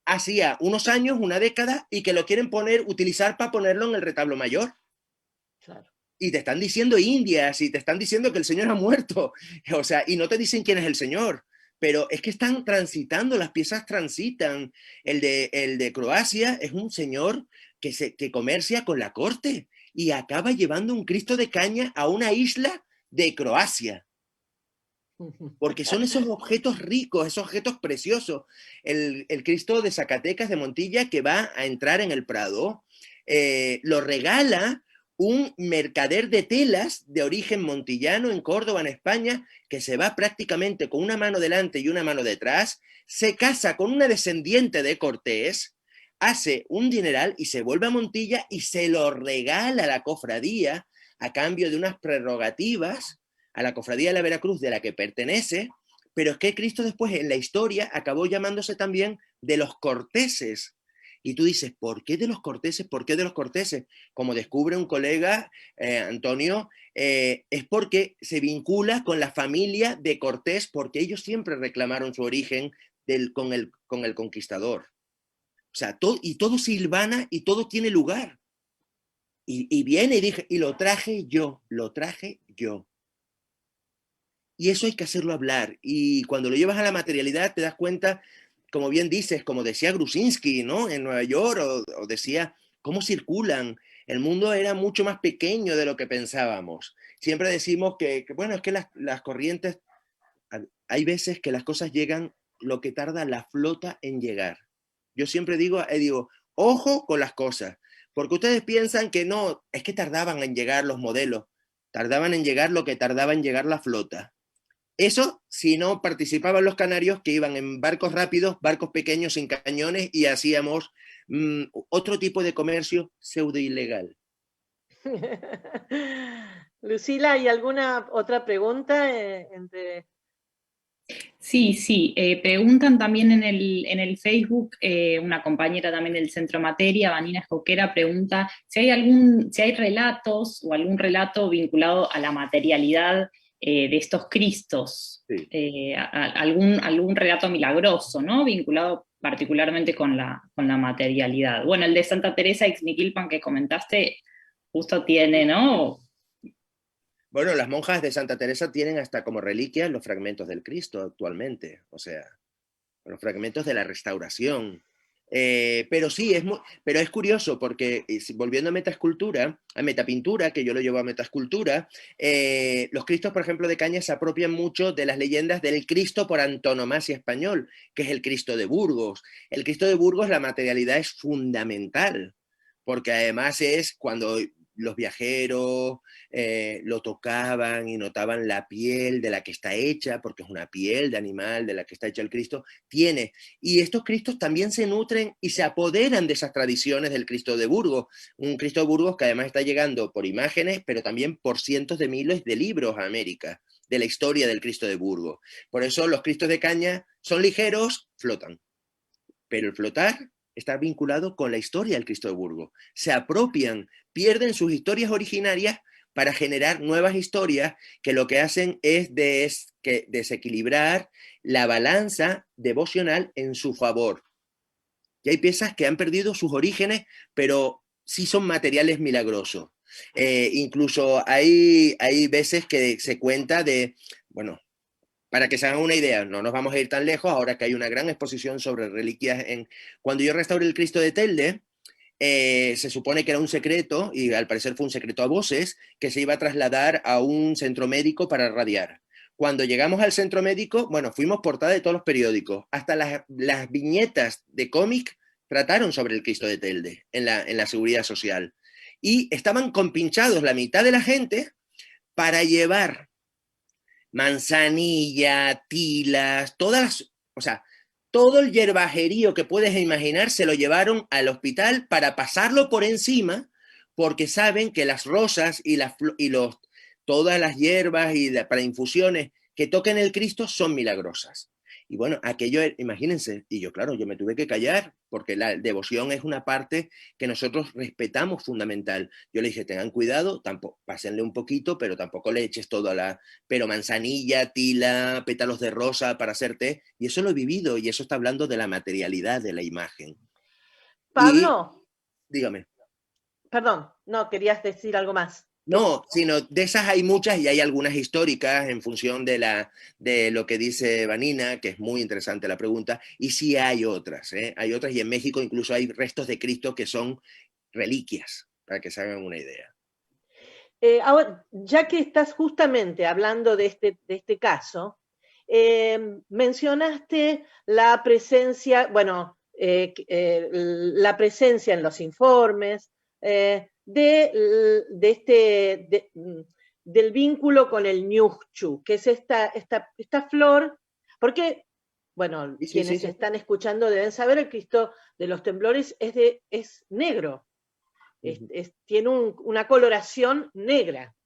hacía unos años, una década, y que lo quieren utilizar para ponerlo en el retablo mayor. Claro. Y te están diciendo Indias, y te están diciendo que el Señor ha muerto, o sea, y no te dicen quién es el Señor, pero es que están transitando, las piezas transitan. El de Croacia es un señor que comercia con la corte y acaba llevando un Cristo de caña a una isla de Croacia. Porque son esos objetos ricos, esos objetos preciosos. El Cristo de Zacatecas, de Montilla, que va a entrar en el Prado, lo regala un mercader de telas de origen montillano en Córdoba, en España, que se va prácticamente con una mano delante y una mano detrás, se casa con una descendiente de Cortés, hace un dineral y se vuelve a Montilla y se lo regala a la cofradía a cambio de unas prerrogativas, a la cofradía de la Veracruz de la que pertenece, pero es que Cristo después en la historia acabó llamándose también de los corteses. Y tú dices, ¿por qué de los corteses? ¿Por qué de los corteses? Como descubre un colega, Antonio, es porque se vincula con la familia de Cortés, porque ellos siempre reclamaron su origen con el conquistador. O sea, todo silvana y todo tiene lugar. Y viene y dije, y lo traje yo. Y eso hay que hacerlo hablar. Y cuando lo llevas a la materialidad te das cuenta, como bien dices, como decía Grusinski, ¿no? En Nueva York, o decía, cómo circulan. El mundo era mucho más pequeño de lo que pensábamos. Siempre decimos bueno, es que las corrientes, hay veces que las cosas llegan lo que tarda la flota en llegar. Yo siempre digo, ojo con las cosas, porque ustedes piensan que no, es que tardaban en llegar los modelos, tardaban en llegar lo que tardaba en llegar la flota. Eso si no participaban los canarios, que iban en barcos rápidos, barcos pequeños sin cañones, y hacíamos otro tipo de comercio pseudo ilegal. Lucila, ¿hay alguna otra pregunta Sí, preguntan también en el Facebook, una compañera también del Centro Materia, Vanina Escoquera, pregunta si hay relatos o algún relato vinculado a la materialidad de estos Cristos, Sí. algún relato milagroso, ¿no? Vinculado particularmente con la materialidad. Bueno, el de Santa Teresa Ixmiquilpan que comentaste, justo tiene, ¿no? Bueno, las monjas de Santa Teresa tienen hasta como reliquias los fragmentos del Cristo actualmente, o sea, los fragmentos de la restauración. Pero sí, pero es curioso porque volviendo a metaescultura, a metapintura, que yo lo llevo a metaescultura, los Cristos, por ejemplo, de Cañas se apropian mucho de las leyendas del Cristo por antonomasia español, que es el Cristo de Burgos. El Cristo de Burgos, la materialidad es fundamental, porque además es cuando los viajeros lo tocaban y notaban la piel de la que está hecha, porque es una piel de animal de la que está hecha el Cristo, tiene. Y estos Cristos también se nutren y se apoderan de esas tradiciones del Cristo de Burgos. Un Cristo de Burgos que además está llegando por imágenes, pero también por cientos de miles de libros a América, de la historia del Cristo de Burgos. Por eso los Cristos de caña son ligeros, flotan. Pero el flotar está vinculado con la historia del Cristo de Burgos. Se apropian, pierden sus historias originarias para generar nuevas historias que lo que hacen es desequilibrar la balanza devocional en su favor. Y hay piezas que han perdido sus orígenes, pero sí son materiales milagrosos. Incluso hay veces que se cuenta de, bueno, para que se hagan una idea, no nos vamos a ir tan lejos, ahora que hay una gran exposición sobre reliquias. Cuando yo restauré el Cristo de Telde, se supone que era un secreto, y al parecer fue un secreto a voces, que se iba a trasladar a un centro médico para radiar. Cuando llegamos al centro médico, bueno, fuimos portada de todos los periódicos, hasta las viñetas de cómic trataron sobre el Cristo de Telde en la seguridad social. Y estaban compinchados la mitad de la gente para llevar manzanilla, tilas, o sea, todo el hierbajerío que puedes imaginar se lo llevaron al hospital para pasarlo por encima, porque saben que las rosas y todas las hierbas para infusiones que toquen el Cristo son milagrosas. Y bueno, aquello, imagínense, y yo, claro, yo me tuve que callar, porque la devoción es una parte que nosotros respetamos fundamental. Yo le dije, tengan cuidado, pásenle un poquito, pero tampoco le eches todo pero manzanilla, tila, pétalos de rosa para hacer té, y eso lo he vivido, y eso está hablando de la materialidad de la imagen. Pablo. Y, dígame. Perdón, no, querías decir algo más. No, sino de esas hay muchas y hay algunas históricas en función de lo que dice Vanina, que es muy interesante la pregunta, y sí hay otras, hay otras, y en México incluso hay restos de Cristo que son reliquias, para que se hagan una idea. Ahora, ya que estás justamente hablando de este caso, mencionaste la presencia, bueno, la presencia en los informes, del vínculo con el ñuxchu, que es esta flor, porque, bueno, Sí, quienes están escuchando deben saber, el Cristo de los Temblores es negro, tiene una coloración negra,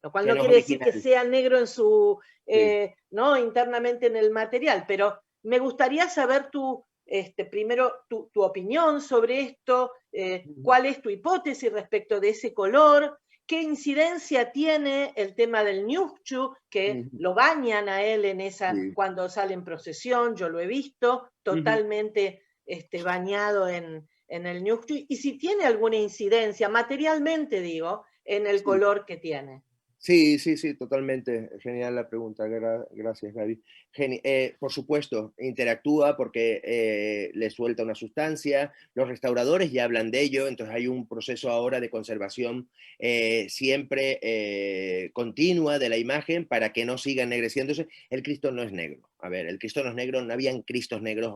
lo cual no quiere decir que sea negro en su, ¿no? Internamente en el material, pero me gustaría saber primero tu opinión sobre esto, cuál es tu hipótesis respecto de ese color, qué incidencia tiene el tema del ñuxchu, que lo bañan a él cuando sale en procesión, yo lo he visto, totalmente bañado en el ñuxchu, y si tiene alguna incidencia, materialmente digo, en el color que tiene. Sí, totalmente. Genial la pregunta. Gracias, Gaby. Por supuesto, interactúa porque le suelta una sustancia. Los restauradores ya hablan de ello, entonces hay un proceso ahora de conservación siempre continua de la imagen para que no siga ennegreciéndose. El Cristo no es negro. A ver, el Cristo no es negro, no habían Cristos negros,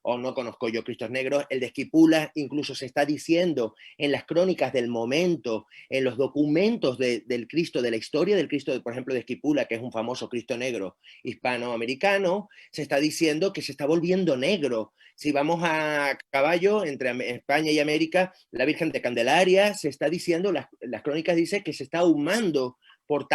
o no conozco yo Cristos negros. El de Esquipula incluso se está diciendo en las crónicas del momento, en los documentos del Cristo, de la historia del Cristo, por ejemplo, de Esquipula, que es un famoso Cristo negro hispanoamericano, se está diciendo que se está volviendo negro. Si vamos a caballo entre España y América, la Virgen de Candelaria, se está diciendo, las crónicas dicen que se está ahumando por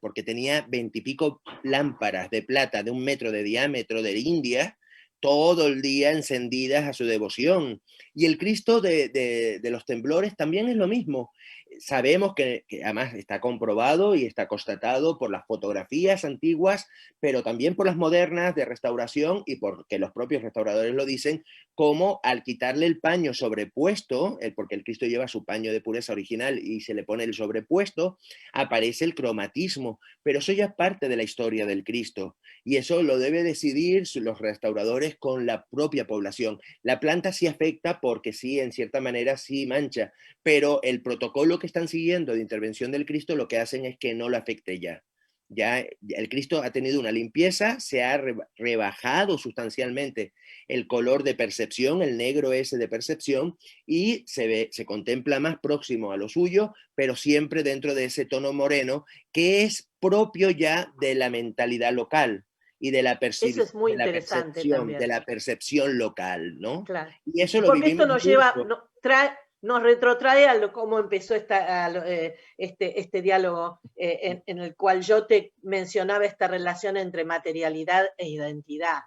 porque tenía 20 y pico lámparas de plata de 1 metro de diámetro de India, todo el día encendidas a su devoción. Y el Cristo de los Temblores también es lo mismo. sabemos que además está comprobado y está constatado por las fotografías antiguas, pero también por las modernas de restauración y porque los propios restauradores lo dicen, como al quitarle el paño sobrepuesto, porque el Cristo lleva su paño de pureza original y se le pone el sobrepuesto, aparece el cromatismo, pero eso ya es parte de la historia del Cristo y eso lo debe decidir los restauradores con la propia población. La planta sí afecta porque sí, en cierta manera sí mancha, pero el protocolo que están siguiendo de intervención del Cristo lo que hacen es que no lo afecte ya. Ya el Cristo ha tenido una limpieza, se ha rebajado sustancialmente el color de percepción, el negro ese de percepción, y se contempla más próximo a lo suyo, pero siempre dentro de ese tono moreno que es propio ya de la mentalidad local y de la, Eso es muy interesante también. de la percepción local, ¿no? Claro. Y eso lo Porque vivimos esto nos mucho. lleva, nos retrotrae a cómo empezó este diálogo en el cual yo te mencionaba esta relación entre materialidad e identidad.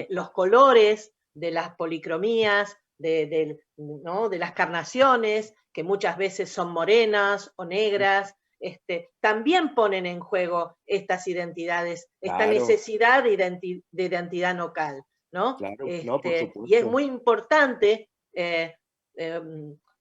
Los colores de las policromías, ¿no? de las carnaciones, que muchas veces son morenas o negras, también ponen en juego estas identidades, esta necesidad de identidad local, ¿no? Claro, no, por supuesto. Y es muy importante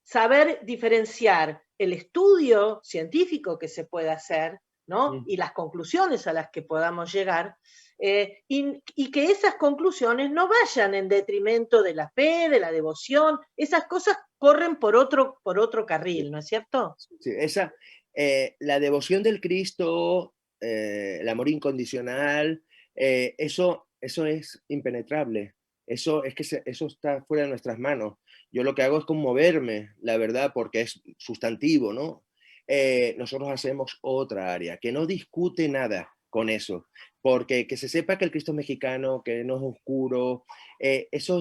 saber diferenciar el estudio científico que se puede hacer, ¿no? Y las conclusiones a las que podamos llegar, y que esas conclusiones no vayan en detrimento de la fe, de la devoción, esas cosas corren por otro carril, ¿no es cierto? Sí, la devoción del Cristo, el amor incondicional, eso es impenetrable. Eso está fuera de nuestras manos. Yo lo que hago es conmoverme, la verdad, porque es sustantivo, ¿no? Nosotros hacemos otra área que no discute nada con eso, porque que se sepa que el Cristo es mexicano, que no es oscuro, eso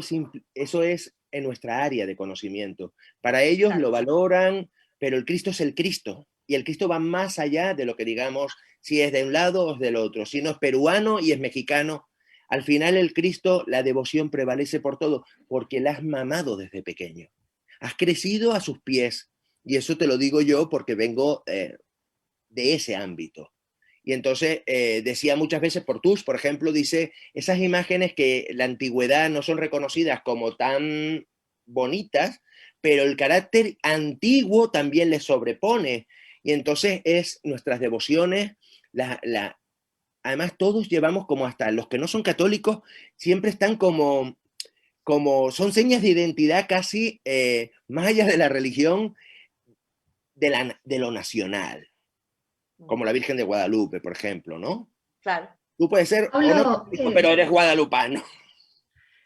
es en nuestra área de conocimiento. Para ellos lo valoran, pero el Cristo es el Cristo, y el Cristo va más allá de lo que digamos, si es de un lado o es del otro, si no es peruano y es mexicano. Al final el Cristo, la devoción prevalece por todo, porque la has mamado desde pequeño. Has crecido a sus pies, y eso te lo digo yo porque vengo de ese ámbito. Y entonces decía muchas veces Portus, por ejemplo, dice, esas imágenes que la antigüedad no son reconocidas como tan bonitas, pero el carácter antiguo también le sobrepone. Y entonces es nuestras devociones, además todos llevamos como hasta los que no son católicos, siempre están como son señas de identidad casi más allá de la religión, de lo nacional, como la Virgen de Guadalupe, por ejemplo, ¿no? Claro. Tú puedes ser Pablo, o no, pero eres guadalupano.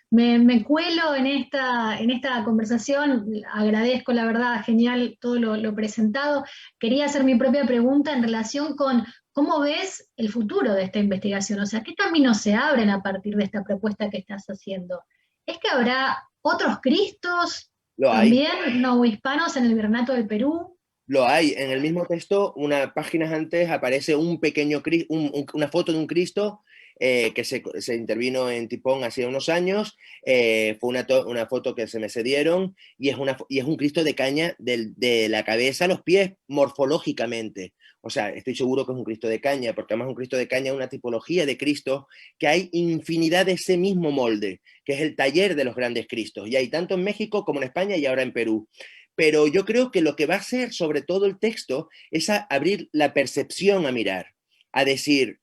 Me cuelo en esta conversación, agradezco la verdad, genial todo lo presentado. Quería hacer mi propia pregunta en relación con cómo ves el futuro de esta investigación, o sea, ¿qué caminos se abren a partir de esta propuesta que estás haciendo? ¿Es que habrá otros Cristos también no hispanos en el Virreinato del Perú? Lo hay. En el mismo texto, unas páginas antes, aparece una foto de un Cristo que se intervino en Tipón hace unos años. Fue una foto que se me cedieron y es un Cristo de caña de la cabeza a los pies morfológicamente. O sea, estoy seguro que es un Cristo de caña, porque además un Cristo de caña es una tipología de Cristo que hay infinidad de ese mismo molde, que es el taller de los grandes Cristos. Y hay tanto en México como en España y ahora en Perú. Pero yo creo que lo que va a hacer sobre todo el texto es abrir la percepción a mirar, a decir,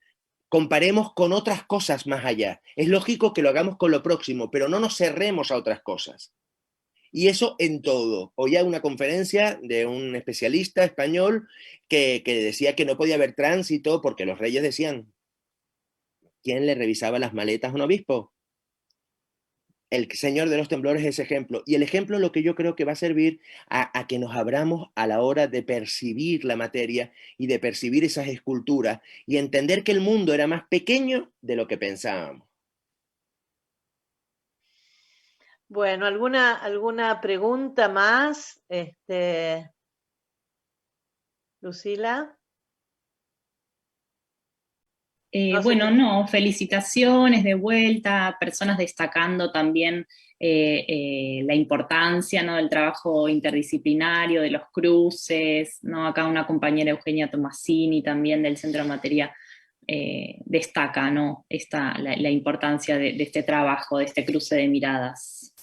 comparemos con otras cosas más allá. Es lógico que lo hagamos con lo próximo, pero no nos cerremos a otras cosas. Y eso en todo. Hoy hay una conferencia de un especialista español que decía que no podía haber tránsito porque los reyes decían, ¿quién le revisaba las maletas a un obispo? El Señor de los Temblores es ejemplo. Y el ejemplo lo que yo creo que va a servir a que nos abramos a la hora de percibir la materia y de percibir esas esculturas y entender que el mundo era más pequeño de lo que pensábamos. Bueno, ¿alguna pregunta más? Lucila. No sé Bueno, si- no, felicitaciones de vuelta, personas destacando también la importancia, ¿no?, del trabajo interdisciplinario, de los cruces, ¿no? Acá una compañera, Eugenia Tomasini, también del Centro de Materia, destaca, ¿no?, la importancia de este trabajo, de este cruce de miradas.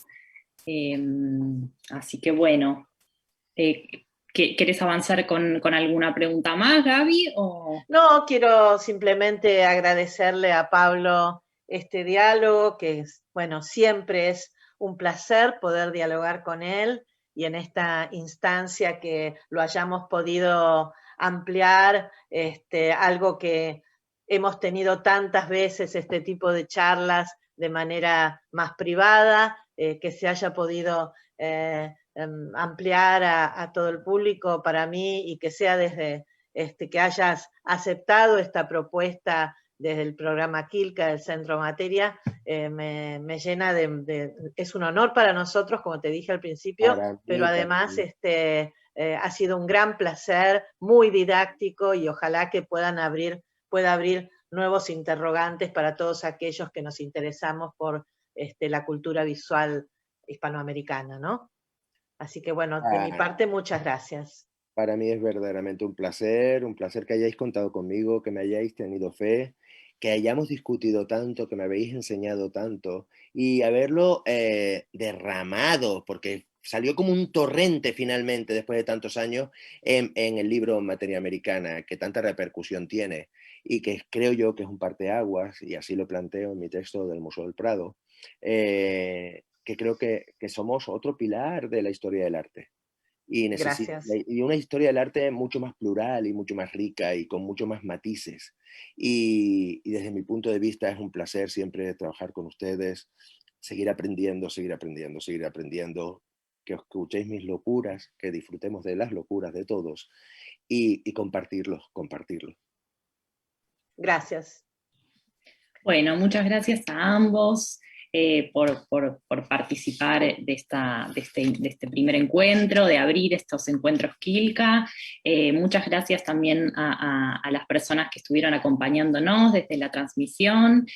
Así que bueno, ¿querés avanzar con alguna pregunta más, Gaby? O... No, quiero simplemente agradecerle a Pablo este diálogo, que es, bueno, siempre es un placer poder dialogar con él y en esta instancia que lo hayamos podido ampliar, algo que hemos tenido tantas veces, este tipo de charlas de manera más privada, que se haya podido ampliar a todo el público para mí y que sea desde que hayas aceptado esta propuesta desde el programa Quilca del Centro Materia, me llena es un honor para nosotros, como te dije al principio, pero además mí. ha sido un gran placer, muy didáctico y ojalá que pueda abrir nuevos interrogantes para todos aquellos que nos interesamos por la cultura visual hispanoamericana, ¿no? Así que bueno, de mi parte, muchas gracias. Para mí es verdaderamente un placer que hayáis contado conmigo, que me hayáis tenido fe, que hayamos discutido tanto, que me habéis enseñado tanto y haberlo derramado, porque salió como un torrente finalmente después de tantos años en el libro Materia Americana, que tanta repercusión tiene y que creo yo que es un parteaguas, y así lo planteo en mi texto del Museo del Prado, que creo que somos otro pilar de la historia del arte. Gracias. Y una historia del arte mucho más plural y mucho más rica y con mucho más matices. Y desde mi punto de vista es un placer siempre trabajar con ustedes, seguir aprendiendo, seguir aprendiendo, seguir aprendiendo, que escuchéis mis locuras, que disfrutemos de las locuras de todos y compartirlo, compartirlo. Gracias. Bueno, muchas gracias a ambos por participar de este primer encuentro, de abrir estos encuentros Quilca. Muchas gracias también a las personas que estuvieron acompañándonos desde la transmisión,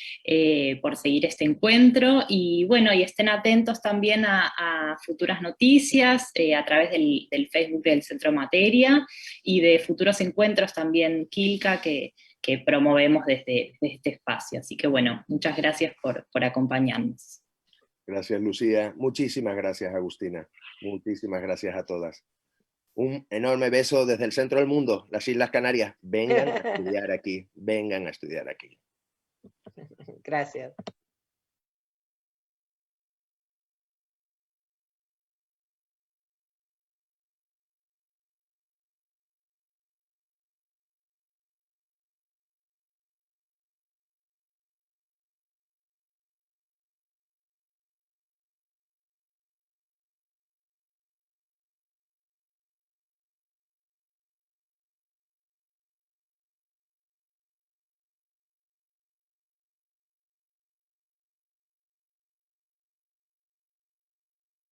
por seguir este encuentro. Y bueno, y estén atentos también a futuras noticias a través del Facebook del Centro Materia y de futuros encuentros también Quilca que promovemos desde este espacio. Así que bueno, muchas gracias por acompañarnos. Gracias, Lucía. Muchísimas gracias, Agustina. Muchísimas gracias a todas. Un enorme beso desde el centro del mundo, las Islas Canarias. Vengan a estudiar aquí, vengan a estudiar aquí. Gracias.